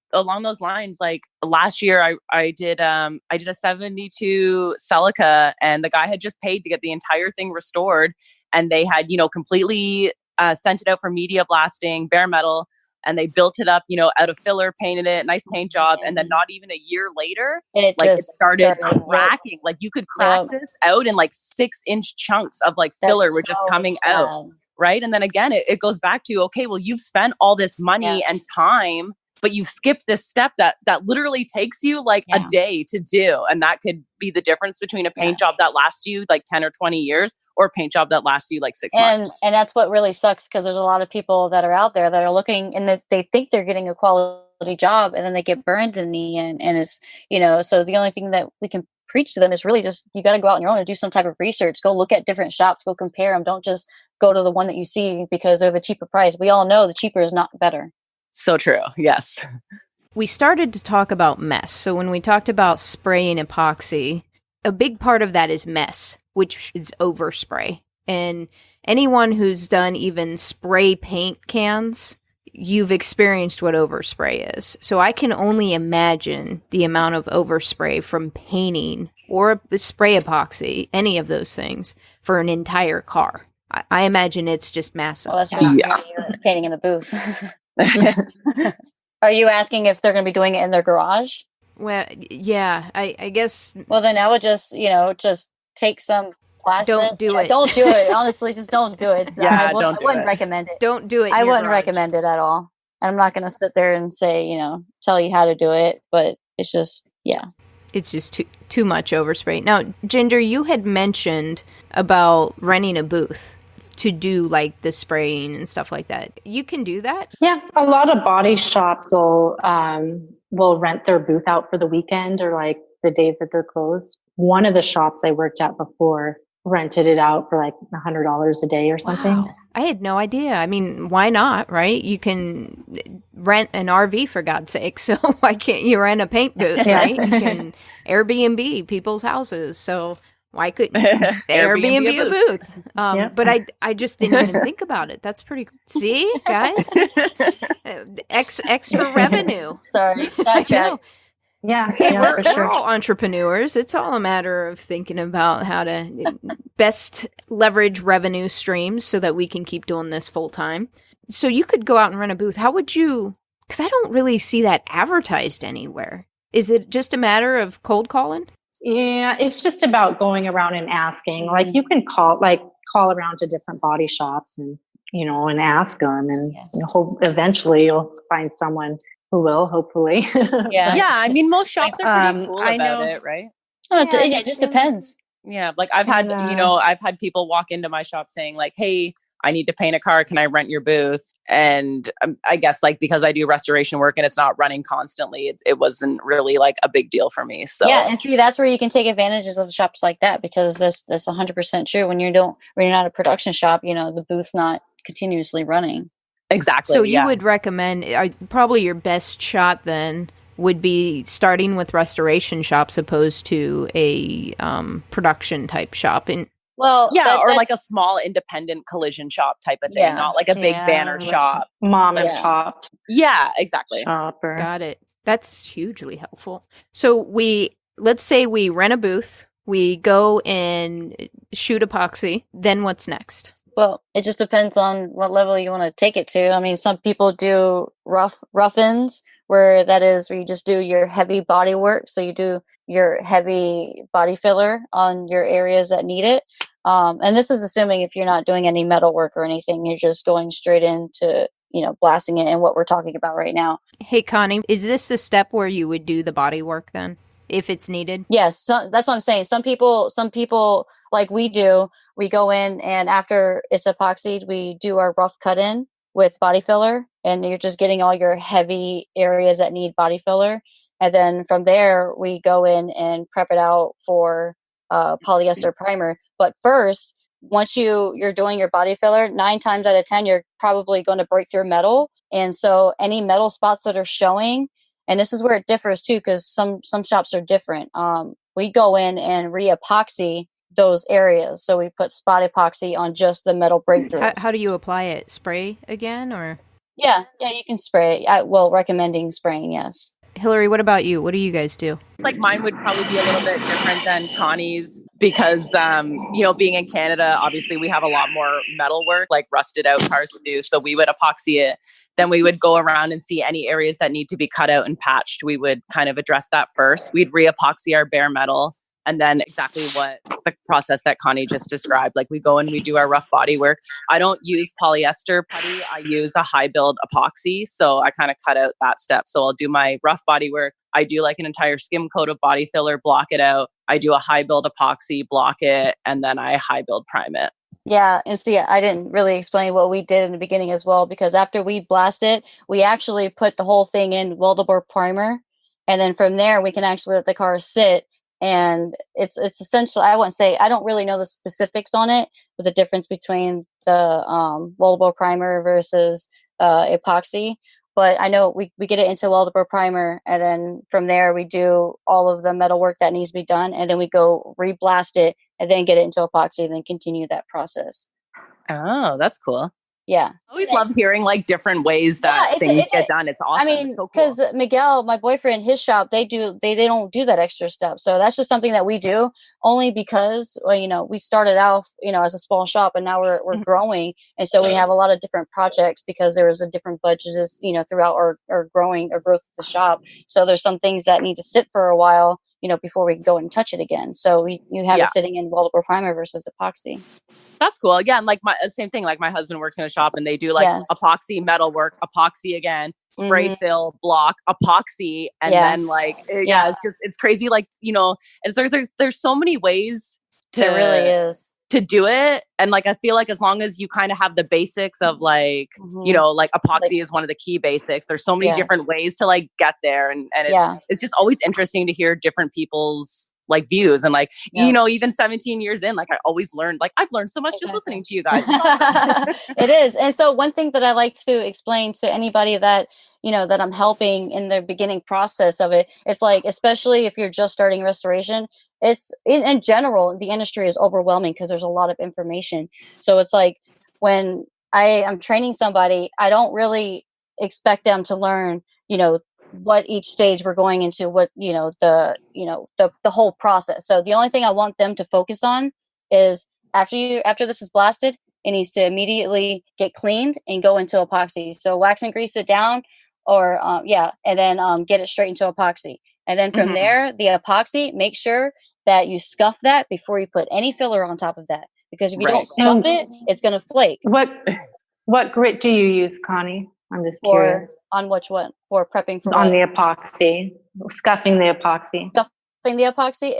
lines, like last year I did a 72 Celica, and the guy had just paid to get the entire thing restored, and they had completely sent it out for media blasting, bare metal. And they built it up, out of filler, painted it, nice paint job. And then not even a year later, it started cracking. Like you could crack this out in like 6-inch chunks of like filler were just coming out. Right. And then again, it goes back to, okay, well, you've spent all this money and time, but you've skipped this step that literally takes you like a day to do. And that could be the difference between a paint job that lasts you like 10 or 20 years or a paint job that lasts you like 6 months.
And that's what really sucks, because there's a lot of people that are out there that are looking and they think they're getting a quality job, and then they get burned in the end. And it's, so the only thing that we can preach to them is really just, you got to go out on your own and do some type of research. Go look at different shops, go compare them. Don't just go to the one that you see because they're the cheaper price. We all know the cheaper is not better.
So true. Yes.
We started to talk about mess. So when we talked about spraying epoxy, a big part of that is mess, which is overspray. And anyone who's done even spray paint cans, you've experienced what overspray is. So I can only imagine the amount of overspray from painting or spray epoxy, any of those things, for an entire car. I imagine it's just massive.
Well, that's right. Painting in the booth. Are you asking if they're going to be doing it in their garage?
Well, yeah, I guess.
Well, then I would just take some plastic.
Don't do it.
Don't do it. Honestly, just don't do it. I wouldn't recommend it.
Don't do it.
I wouldn't recommend it at all. And I'm not going to sit there and say, tell you how to do it, but it's just,
It's just too much overspray. Now, Ginger, you had mentioned about renting a booth to do like the spraying and stuff like that. You can do that?
Yeah, a lot of body shops will rent their booth out for the weekend or like the days that they're closed. One of the shops I worked at before rented it out for like $100 a day or something.
Wow. I had no idea. I mean, why not, right? You can rent an RV for God's sake. So why can't you rent a paint booth, right? You can Airbnb people's houses. So why couldn't Airbnb a booth? But I just didn't even think about it. That's pretty cool. See, guys, it's extra revenue.
Sorry, sidetrack.
Yeah,
we're all entrepreneurs. It's all a matter of thinking about how to best leverage revenue streams so that we can keep doing this full time. So you could go out and rent a booth. How would you? Because I don't really see that advertised anywhere. Is it just a matter of cold calling?
Yeah, it's just about going around and asking. Like you can call around to different body shops and and ask them, and eventually you'll find someone who will, hopefully.
Yeah. I mean, most shops are pretty cool about it, right?
It just depends.
Yeah, like I've had I've had people walk into my shop saying like, "Hey, I need to paint a car. Can I rent your booth? And I guess like, because I do restoration work and it's not running constantly, it wasn't really like a big deal for me. So
yeah, and see, that's where you can take advantages of shops like that, because that's 100% true. When you're not a production shop, the booth's not continuously running.
Exactly.
So you would recommend, probably your best shot then would be starting with restoration shops opposed to a production type shop. And
well,
or like a small independent collision shop type of thing, not like a big banner shop.
Mom and pop.
Yeah, exactly.
Shopper.
Got it. That's hugely helpful. So let's say we rent a booth, we go and shoot epoxy, then what's next?
Well, it just depends on what level you want to take it to. I mean, some people do rough-ins, where you just do your heavy body work. So you do your heavy body filler on your areas that need it. And this is assuming if you're not doing any metal work or anything, you're just going straight into, blasting it, and what we're talking about right now.
Hey, Connie, is this the step where you would do the body work then, if it's needed?
Yes, that's what I'm saying. Some people like we do, we go in and after it's epoxied, we do our rough cut in with body filler, and you're just getting all your heavy areas that need body filler. And then from there, we go in and prep it out for polyester primer. But first, once you're doing your body filler, 9 times out of 10, you're probably going to break through metal. And so any metal spots that are showing, and this is where it differs too, because some shops are different. We go in and re-epoxy those areas. So we put spot epoxy on just the metal breakthroughs.
How do you apply it? Spray again, or?
Yeah, you can spray. Recommending spraying, yes.
Hilary, what about you? What do you guys do?
Like mine would probably be a little bit different than Connie's because, being in Canada, obviously we have a lot more metal work, like rusted out cars to do. So we would epoxy it. Then we would go around and see any areas that need to be cut out and patched. We would kind of address that first. We'd re-epoxy our bare metal. And then exactly what the process that Connie just described, like we go and we do our rough body work. I don't use polyester putty. I use a high build epoxy. So I kind of cut out that step. So I'll do my rough body work. I do like an entire skim coat of body filler, block it out. I do a high build epoxy, block it, and then I high build prime it.
Yeah, and see, I didn't really explain what we did in the beginning as well, because after we blast it, we actually put the whole thing in weldable primer. And then from there, we can actually let the car sit. And it's essentially, I wouldn't say, I don't really know the specifics on it, but the difference between the weldable primer versus epoxy. But I know we get it into weldable primer, and then from there we do all of the metal work that needs to be done, and then we go re-blast it, and then get it into epoxy, and then continue that process.
Oh, that's cool.
Yeah.
I always love hearing like different ways that things get done. It's awesome.
I mean,
it's so cool.
Because Miguel, my boyfriend, his shop, they don't do that extra stuff. So that's just something that we do only because, we started out, as a small shop, and now we're growing. And so we have a lot of different projects because there was a different budgets, throughout our growth of the shop. So there's some things that need to sit for a while, before we can go and touch it again. So you have it sitting in weldable primer versus epoxy.
That's cool. Again, like same thing. Like my husband works in a shop and they do like epoxy, metal work, epoxy again, spray fill, block, epoxy, and then it's crazy. Like there's so many ways to
there really is
to do it, and like I feel like as long as you kind of have the basics of like like epoxy is one of the key basics. There's so many different ways to like get there, and it's just always interesting to hear different people's like views and like even 17 years in, like I always learned, like I've learned so much just listening to you guys. Awesome.
It is. And so one thing that I like to explain to anybody that that I'm helping in the beginning process of it, it's like, especially if you're just starting restoration, it's in general the industry is overwhelming because there's a lot of information. So it's like when I'm training somebody, I don't really expect them to learn what each stage we're going into, what the whole process. So the only thing I want them to focus on is after this is blasted, it needs to immediately get cleaned and go into epoxy. So wax and grease it down, or and then get it straight into epoxy. And then from there, the epoxy, make sure that you scuff that before you put any filler on top of that, because if you don't scuff it, it's going to flake.
What grit do you use, Connie? I'm just curious.
On which one? For prepping for
on the epoxy, scuffing the epoxy.
Scuffing the epoxy.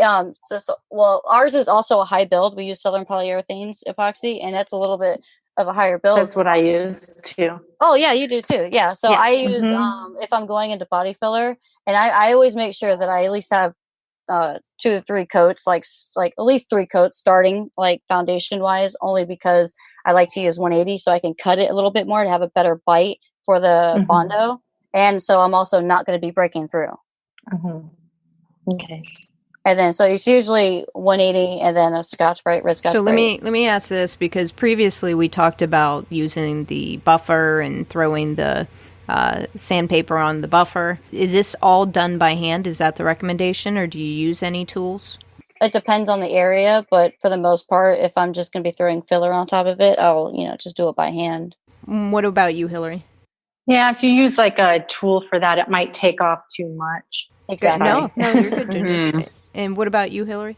Well, ours is also a high build. We use Southern Polyurethanes epoxy, and that's a little bit of a higher build.
That's what I use too.
Oh yeah, you do too. Yeah. So
Yeah.
I use if I'm going into body filler, and I always make sure that I at least have 2 to 3 coats, like at least 3 coats starting, like foundation wise, only because I like to use 180 so I can cut it a little bit more to have a better bite for the Bondo, and so I'm also not going to be breaking through.
Okay.
And then so it's usually 180 and then a Scotch-Brite, red Scotch-Brite.
So let me ask this, because previously we talked about using the buffer and throwing the sandpaper on the buffer. Is this all done by hand? Is that the recommendation, or do you use any tools?
It depends on the area, but for the most part, if I'm just going to be throwing filler on top of it, I'll just do it by hand.
What about you, Hilary?
Yeah, if you use like a tool for that, it might take off too much.
Exactly.
No, you're good, Ginger. And what about you, Hilary?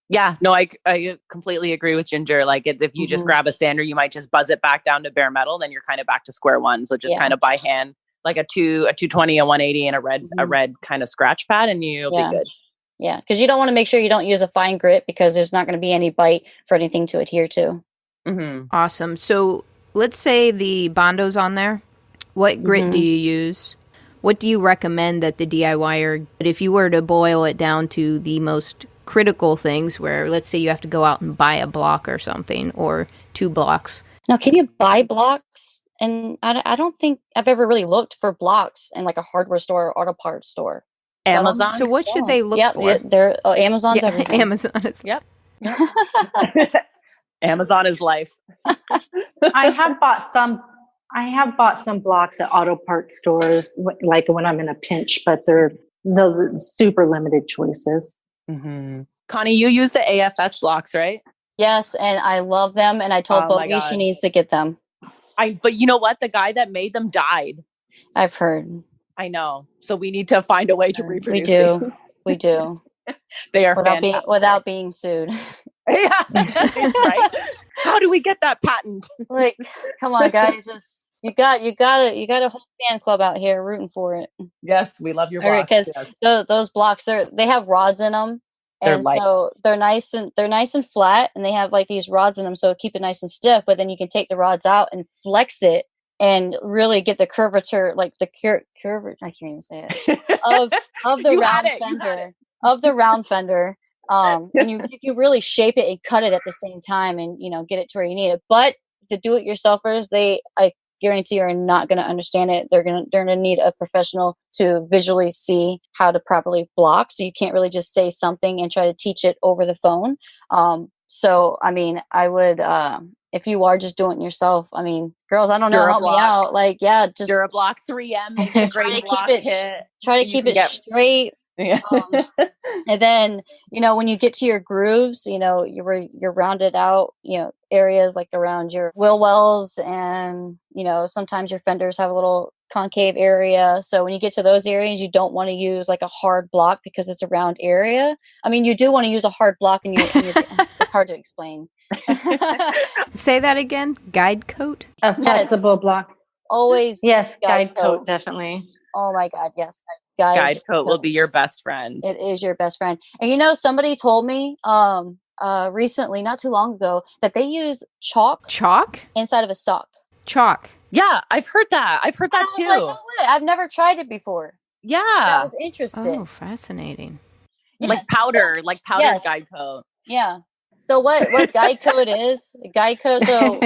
Yeah, no, I completely agree with Ginger. Like, if you just grab a sander, you might just buzz it back down to bare metal, then you're kind of back to square one. So just kind of by hand, like a 220, a 180, and a red kind of scratch pad, and you'll be good.
Yeah, because you don't want to make sure you don't use a fine grit, because there's not going to be any bite for anything to adhere to.
Awesome. So let's say the Bondo's on there. What grit do you use? What do you recommend that the DIYer, if you were to boil it down to the most critical things, where let's say you have to go out and buy a block or something, or 2 blocks?
Now, can you buy blocks? And I don't think I've ever really looked for blocks in like a hardware store or auto parts store.
Amazon.
So what should they look for?
Amazon's everything.
Amazon is.
Yep. Amazon is life.
I have bought some blocks at auto parts stores, like when I'm in a pinch, but they're super limited choices.
Connie, you use the AFS blocks, right?
Yes, and I love them, and I told Bogey she needs to get them.
But you know what? The guy that made them died.
I've heard.
I know. So we need to find a way to reproduce
We do.
They are
without being sued.
Yeah, right. How do we get that patent?
Like, come on, guys! Just you got a whole fan club out here rooting for it.
Yes, we love your blocks.
Because those blocks, they have rods in them, and so they're nice and flat, and they have like these rods in them, so keep it nice and stiff. But then you can take the rods out and flex it, and really get the curvature, like the curvature. I can't even say it of the round fender. And you can really shape it and cut it at the same time, and get it to where you need it. But the do-it-yourselfers, I guarantee are not going to understand it. They're gonna need a professional to visually see how to properly block. So you can't really just say something and try to teach it over the phone. So I mean, I would. If you are just doing it yourself, I mean, girls, I don't know, help me out. Like, just
Durablock 3M.
try to keep it straight.
Yeah.
And then, when you get to your grooves, you're rounded out, areas like around your wheel wells, and, sometimes your fenders have a little concave area. So when you get to those areas, you don't want to use like a hard block because it's a round area. I mean, you do want to use a hard block, and it's hard to explain.
Say that again. Guide coat?
A flexible block.
Always.
Yes, guide coat, definitely.
Oh my God, yes.
Guide coat will be your best friend.
It is your best friend. And somebody told me recently, not too long ago, that they use chalk inside of a sock.
Chalk.
Yeah, I've heard that. I've heard that too.
Like, no way. I've never tried it before.
Yeah.
I was interested.
Oh, fascinating.
Yes.
Like powdered guide coat.
Yeah. So what guide coat is? Guide coat. So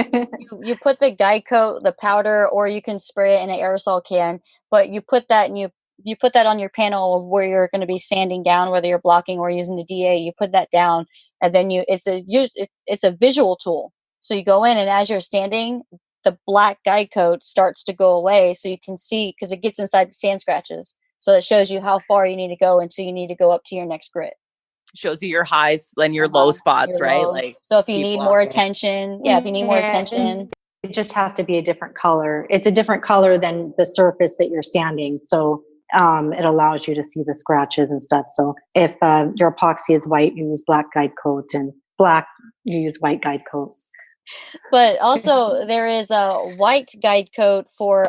you put the guide coat, the powder, or you can spray it in an aerosol can. But you put that and you put that on your panel of where you're going to be sanding down, whether you're blocking or using the DA. You put that down, and then it's a visual tool. So you go in, and as you're standing, the black guide coat starts to go away, so you can see, because it gets inside the sand scratches. So it shows you how far you need to go until you need to go up to your next grit.
Shows you your highs and your low spots, right?
Lows.
Like,
so if you need more attention,
it just has to be a different color. It's a different color than the surface that you're sanding. So it allows you to see the scratches and stuff. So if your epoxy is white, you use black guide coat, and black, you use white guide coat.
But also there is a white guide coat for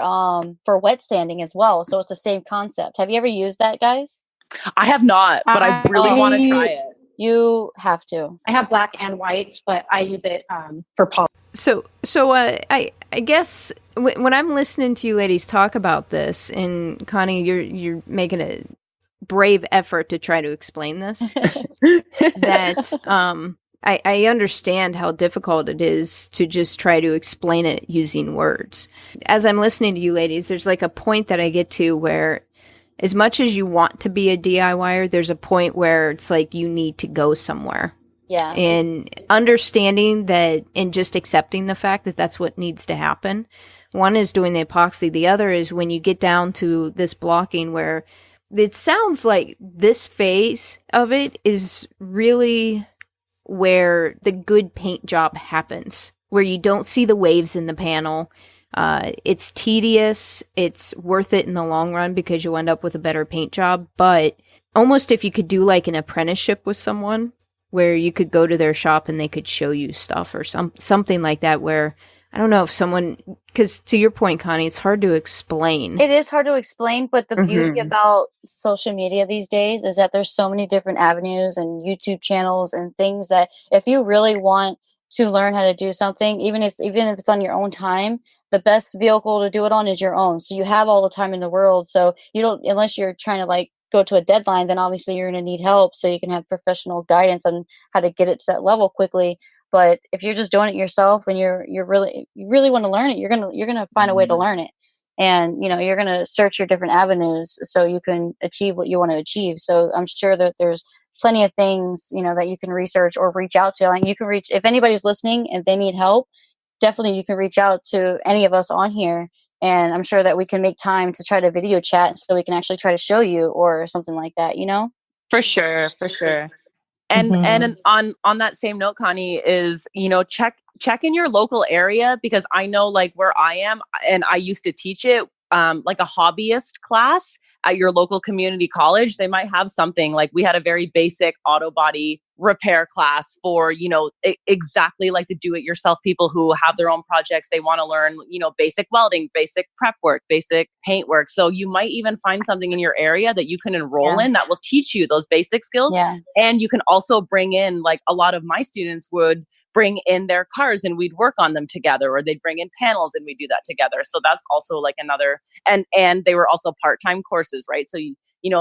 wet sanding as well. So it's the same concept. Have you ever used that, guys?
I have not, but I really want to try it.
You have to.
I have black and white, but I use it for polish.
I guess when I'm listening to you ladies talk about this, and Connie, you're making a brave effort to try to explain this, that I understand how difficult it is to just try to explain it using words. As I'm listening to you ladies, there's like a point that I get to where, as much as you want to be a DIYer, there's a point where it's like you need to go somewhere.
Yeah.
And understanding that and just accepting the fact that that's what needs to happen. One is doing the epoxy. The other is when you get down to this blocking, where it sounds like this phase of it is really where the good paint job happens, where you don't see the waves in the panel. It's tedious. It's worth it in the long run because you'll end up with a better paint job. But almost if you could do like an apprenticeship with someone, where you could go to their shop and they could show you stuff or something like that, where I don't know if someone, because to your point, Connie, it's hard to explain.
It is hard to explain, but the beauty about social media these days is that there's so many different avenues and YouTube channels and things that if you really want to learn how to do something, even if it's on your own time, the best vehicle to do it on is your own. So you have all the time in the world. So you don't, unless you're trying to like go to a deadline, then obviously you're going to need help so you can have professional guidance on how to get it to that level quickly. But if you're just doing it yourself and you really want to learn it, you're gonna find a way to learn it, and you're gonna search your different avenues so you can achieve what you want to achieve. So I'm sure that there's plenty of things that you can research or reach out to. Like you can reach, if anybody's listening and they need help, definitely you can reach out to any of us on here. And I'm sure that we can make time to try to video chat so we can actually try to show you or something like that,
For sure. And on that same note, Connie, is check in your local area, because I know like where I am, and I used to teach it like a hobbyist class at your local community college. They might have something like, we had a very basic auto body repair class for exactly like the do-it-yourself people who have their own projects. They want to learn basic welding, basic prep work, basic paint work. So you might even find something in your area that you can enroll in that will teach you those basic skills. And you can also bring in, like a lot of my students would bring in their cars and we'd work on them together, or they'd bring in panels and we do that together. So that's also like another, and they were also part-time courses, right? So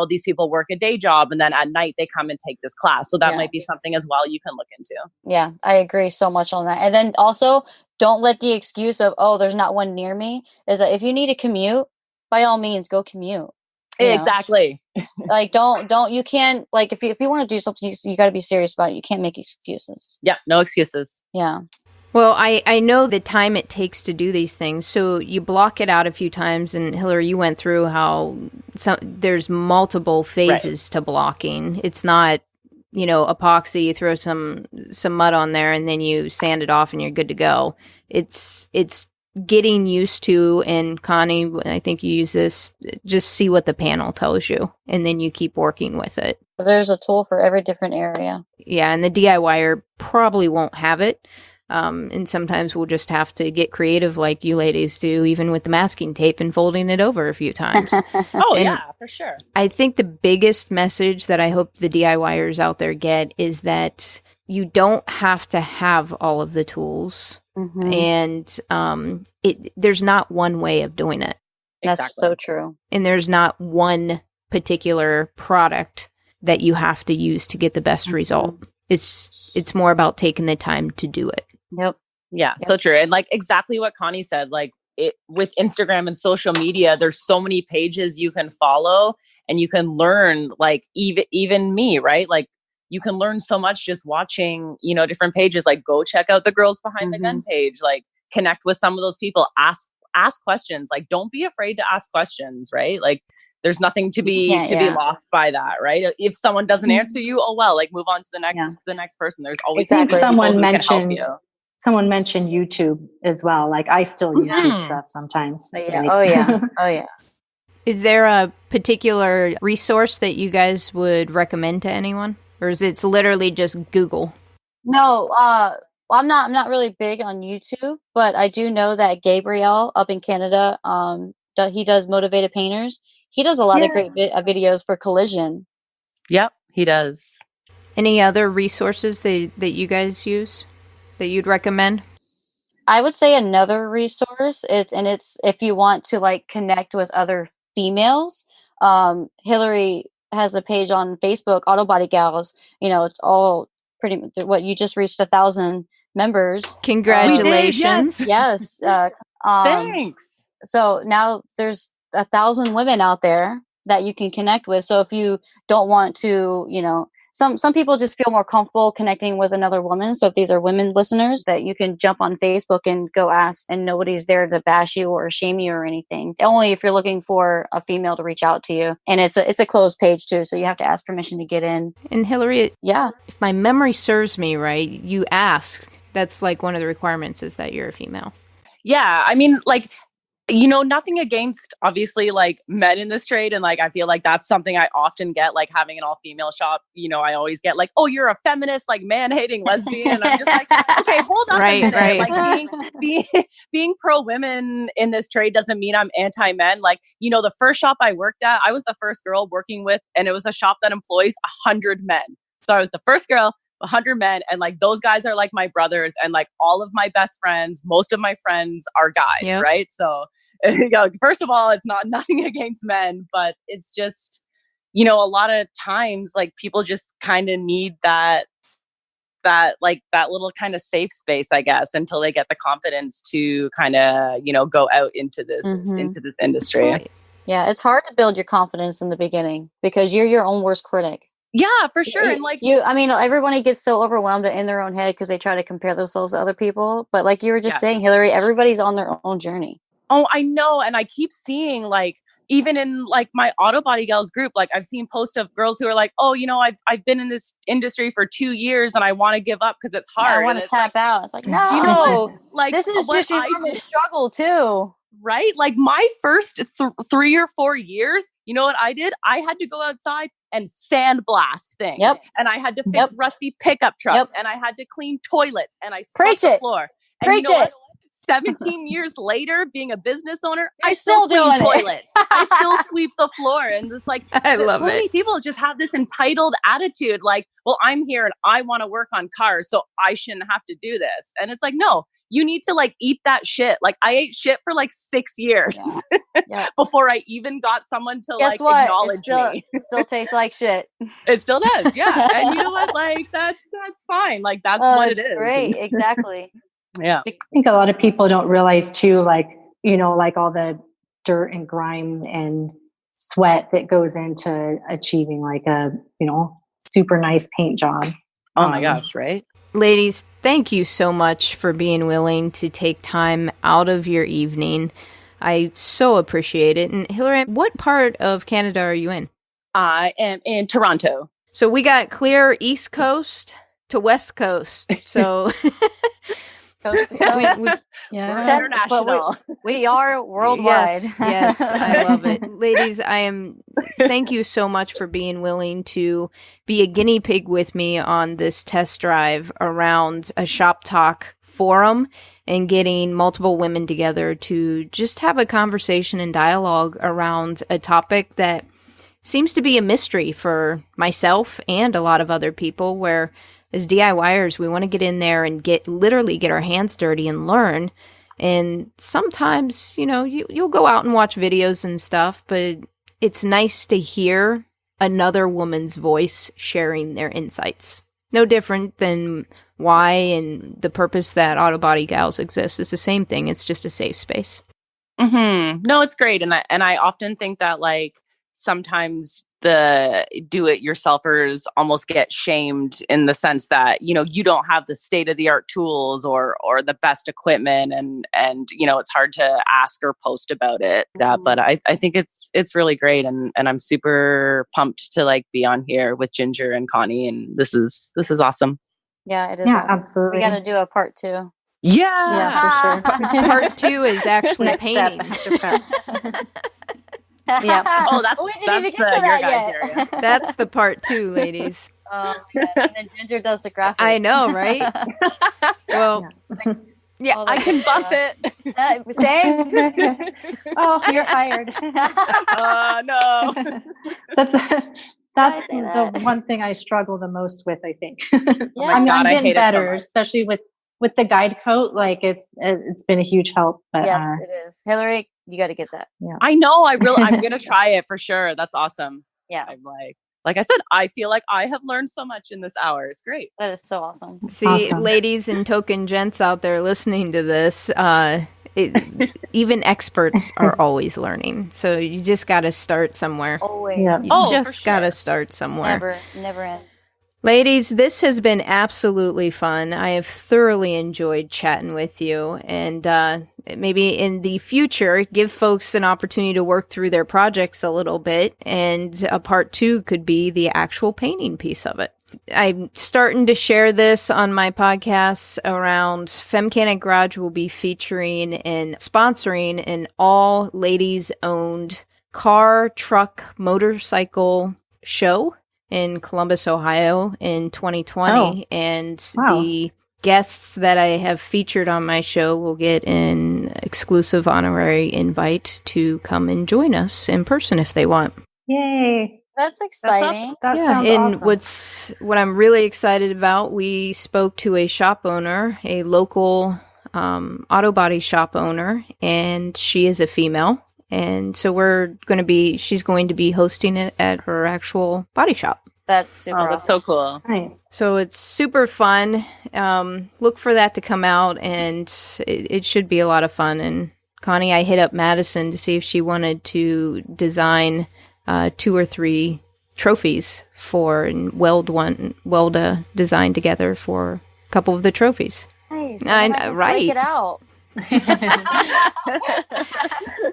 these people work a day job and then at night they come and take this class. So that might be something as well you can look into. Yeah,
I agree so much on that. And then also, don't let the excuse of, oh, there's not one near me, is that if you need to commute, by all means, go commute.
Exactly.
Like, you can't, like, if you want to do something, you got to be serious about it. You can't make excuses.
Yeah, no excuses.
Yeah.
Well, I know the time it takes to do these things, so you block it out a few times, and Hilary, you went through how there's multiple phases to blocking. It's not, epoxy, you throw some mud on there, and then you sand it off, and you're good to go. It's getting used to, and Connie, I think you use this, just see what the panel tells you, and then you keep working with it.
There's a tool for every different area.
Yeah, and the DIYer probably won't have it. And sometimes we'll just have to get creative like you ladies do, even with the masking tape and folding it over a few times.
Yeah, for sure.
I think the biggest message that I hope the DIYers out there get is that you don't have to have all of the tools. And there's not one way of doing it.
That's so true.
And there's not one particular product that you have to use to get the best result. It's more about taking the time to do it.
Yep.
Yeah, so true. And like exactly what Connie said, like with Instagram and social media, there's so many pages you can follow and you can learn, like even me, right? Like you can learn so much just watching, different pages. Like go check out the Girls Behind the Gun page, like connect with some of those people, ask questions. Like don't be afraid to ask questions, right? Like there's nothing to be be lost by that, right? If someone doesn't answer you, oh well, like move on to the next person. There's always
someone mentioned YouTube as well. Like I still YouTube stuff sometimes.
Oh yeah.
Is there a particular resource that you guys would recommend to anyone, or is it literally just Google?
No, I'm not really big on YouTube, but I do know that Gabriel up in Canada, he does Motivated Painters. He does a lot of great videos for collision.
Yep, he does.
Any other resources that you guys use that you'd recommend?
I would say another resource, it's if you want to like connect with other females, Hilary has a page on Facebook, Auto Body Gals. You know, it's all pretty much what you just reached 1,000 members.
Congratulations.
We did,
Yes.
Thanks.
So now there's 1,000 women out there that you can connect with. So if you don't want to, you know, some people just feel more comfortable connecting with another woman. So if these are women listeners, that you can jump on Facebook and go ask, and nobody's there to bash you or shame you or anything. Only if you're looking for a female to reach out to you. And it's a closed page too, so you have to ask permission to get in.
And Hilary,
yeah,
if my memory serves me right, you ask. That's like one of the requirements is that you're a female.
Yeah, I mean, like, you know, nothing against obviously like men in this trade. And like, I feel like that's something I often get, like having an all female shop. You know, I always get like, oh, you're a feminist, like man hating lesbian. And I'm just like, okay, hold on a minute.
Right.
Like being pro women in this trade doesn't mean I'm anti men. Like, you know, the first shop I worked at, I was the first girl working with, and it was a shop that employs 100 men. So I was the first girl, 100 men, and like those guys are like my brothers, and like all of my best friends, most of my friends are guys, right? So you know, first of all, it's nothing against men, but it's just, you know, a lot of times like people just kind of need that little kind of safe space, I guess, until they get the confidence to kind of, you know, go out into this industry.
Right.
Yeah, it's hard to build your confidence in the beginning because you're your own worst critic.
Yeah, for sure. And like
I mean, everybody gets so overwhelmed in their own head because they try to compare themselves to other people. But like you were just saying, Hilary, everybody's on their own journey.
Oh, I know. And I keep seeing like, even in like my Auto Body Gals group, like I've seen posts of girls who are like, oh, you know, I've been in this industry for 2 years and I want to give up because it's hard.
I want to tap out. It's like, no,
you know, like
this is just your normal struggle too.
Right? Like my first 3 or 4 years, you know what I did? I had to go outside and sandblast things.
Yep.
And I had to fix rusty pickup trucks. And I had to clean toilets. And I swept the floor. And you know what? 17 years later, being a business owner, I still clean toilets. I still sweep the floor. And it's like,
I love
so many people just have this entitled attitude. Like, well, I'm here and I want to work on cars, so I shouldn't have to do this. And it's like, no, you need to like eat that shit. Like I ate shit for like 6 years before I even got someone to acknowledge me.
It still tastes like shit.
It still does. Yeah. And you know what? Like that's fine. Like that's what it is.
Great. Exactly.
Yeah.
I think a lot of people don't realize too, like, you know, like all the dirt and grime and sweat that goes into achieving like a, you know, super nice paint job.
Oh my gosh, right?
Ladies, thank you so much for being willing to take time out of your evening. I so appreciate it. And Hilary, what part of Canada are you in?
I am in Toronto.
So we got clear East Coast to West Coast. So
coast to coast.
We're international.
We are worldwide.
Yes, I love it. Ladies, thank you so much for being willing to be a guinea pig with me on this test drive around a shop talk forum and getting multiple women together to just have a conversation and dialogue around a topic that seems to be a mystery for myself and a lot of other people, where as DIYers, we want to get in there and literally get our hands dirty and learn. And sometimes, you know, you'll go out and watch videos and stuff, but it's nice to hear another woman's voice sharing their insights. No different than why and the purpose that Auto Body Gals exists. It's the same thing. It's just a safe space.
Mm-hmm. No, it's great. And I often think that like sometimes the do-it-yourselfers almost get shamed in the sense that, you know, you don't have the state-of-the-art tools or the best equipment, and you know, it's hard to ask or post about it. But I think it's really great, and I'm super pumped to like be on here with Ginger and Connie, and this is awesome.
Yeah, it is.
Yeah,
awesome.
absolutely.
We got to do a part 2.
Yeah,
for sure.
Part 2 is actually painting.
Yeah.
Oh, that's
we didn't even get to that yet.
That's the part 2, ladies.
And then Ginger does the graphics.
I know, right? Well, yeah,
I can buff it.
Same.
Oh, you're hired.
No.
That's the one thing I struggle the most with, I think.
Yeah.
I'm
I
getting
hate
better,
it so
especially with with the guide coat, like it's been a huge help. But
yes, it is. Hilary, you got to get that.
yeah.
I know. I'm going to try it for sure. That's awesome.
Yeah.
I'm like I said, I feel like I have learned so much in this hour. It's great.
That is so awesome.
See,
Awesome.
ladies and token gents out there listening to this, even experts are always learning. So you just got to start somewhere.
Always.
Yeah.
You just got to start somewhere.
Never ends.
Ladies, this has been absolutely fun. I have thoroughly enjoyed chatting with you, and maybe in the future, give folks an opportunity to work through their projects a little bit, and a part 2 could be the actual painting piece of it. I'm starting to share this on my podcasts around Femcanic Garage will be featuring and sponsoring an all ladies-owned car, truck, motorcycle show in Columbus, Ohio in 2020. And the guests that I have featured on my show will get an exclusive honorary invite to come and join us in person if they want.
Yay.
That's exciting.
That
yeah,
sounds
and
awesome.
what I'm really excited about, we spoke to a shop owner, a local auto body shop owner, and she is a female. And so she's going to be hosting it at her actual body shop.
That's super awesome.
That's so cool.
Nice.
So it's super fun. Look for that to come out, and it should be a lot of fun. And Connie, I hit up Madison to see if she wanted to design 2 or 3 trophies and weld a design together for a couple of the trophies.
Nice.
Right.
Break it out.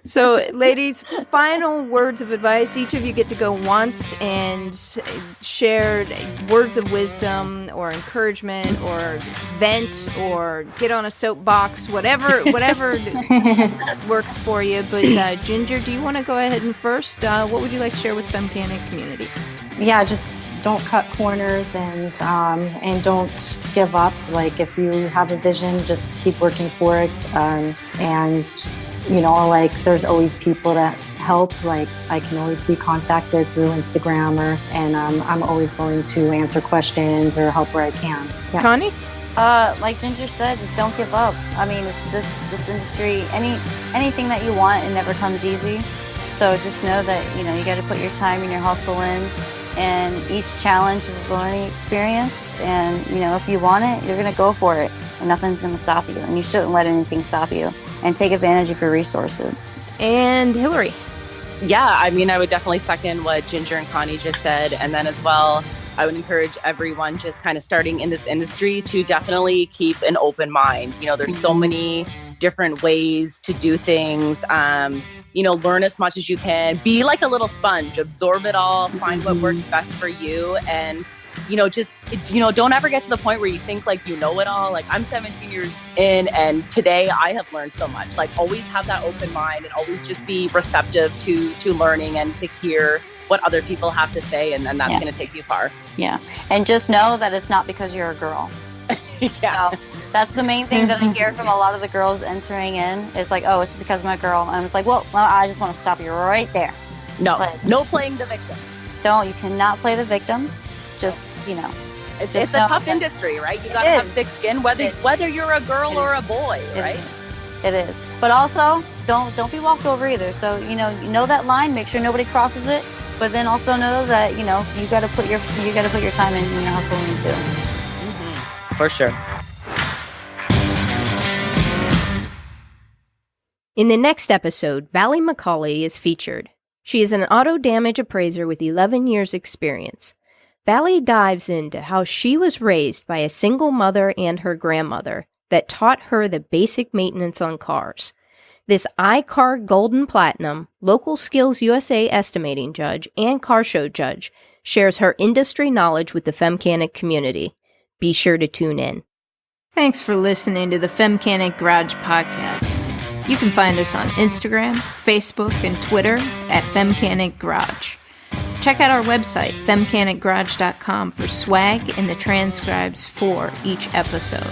So, ladies, final words of advice. Each of you get to go once and share words of wisdom or encouragement or vent or get on a soapbox, whatever works for you. But Ginger, do you want to go ahead and first? What would you like to share with Femcanic community?
Yeah, just don't cut corners and don't give up. Like, if you have a vision, just keep working for it. And there's always people that help. Like, I can always be contacted through Instagram, and I'm always willing to answer questions or help where I can. Yeah.
Connie?
Like Ginger said, just don't give up. I mean, this industry, anything that you want, it never comes easy. So just know that, you got to put your time and your hustle in, and each challenge is a learning experience. And, if you want it, you're going to go for it, and nothing's going to stop you. And you shouldn't let anything stop you, and take advantage of your resources.
And Hilary?
Yeah, I mean, I would definitely second what Ginger and Connie just said. And then as well, I would encourage everyone just kind of starting in this industry to definitely keep an open mind. There's so many different ways to do things. Learn as much as you can. Be like a little sponge. Absorb it all. Find what works best for you. And, don't ever get to the point where you think like you know it all. Like, I'm 17 years in, and today I have learned so much. Like, always have that open mind and always just be receptive to learning and to hear what other people have to say. And then that's going to take you far.
Yeah. And just know that it's not because you're a girl.
Yeah.
So that's the main thing that I hear from a lot of the girls entering in. It's like, oh, it's because I'm a girl. And it's like, well, I just want to stop you right there.
No playing the victim.
You cannot play the victim. Just,
It's a tough industry, right? You got to have thick skin, whether you're a girl or a boy, right?
It is. But also, don't be walked over either. So, you know that line, make sure nobody crosses it. But then also know that, you got to put your time in and your hustle in too.
Mm-hmm. For sure.
In the next episode, Valley McCauley is featured. She is an auto damage appraiser with 11 years experience. Valley dives into how she was raised by a single mother and her grandmother that taught her the basic maintenance on cars. This iCar Golden Platinum, Local Skills USA estimating judge, and car show judge shares her industry knowledge with the Femcanic community. Be sure to tune in. Thanks for listening to the Femcanic Garage podcast. You can find us on Instagram, Facebook, and Twitter at Femcanic Garage. Check out our website, femcanicgarage.com, for swag and the transcribes for each episode.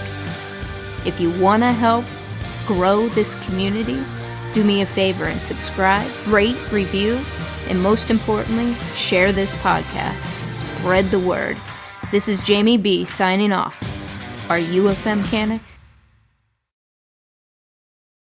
If you want to help grow this community, do me a favor and subscribe, rate, review, and most importantly, share this podcast. Spread the word. This is Jamie B. signing off. Are you a Femcanic?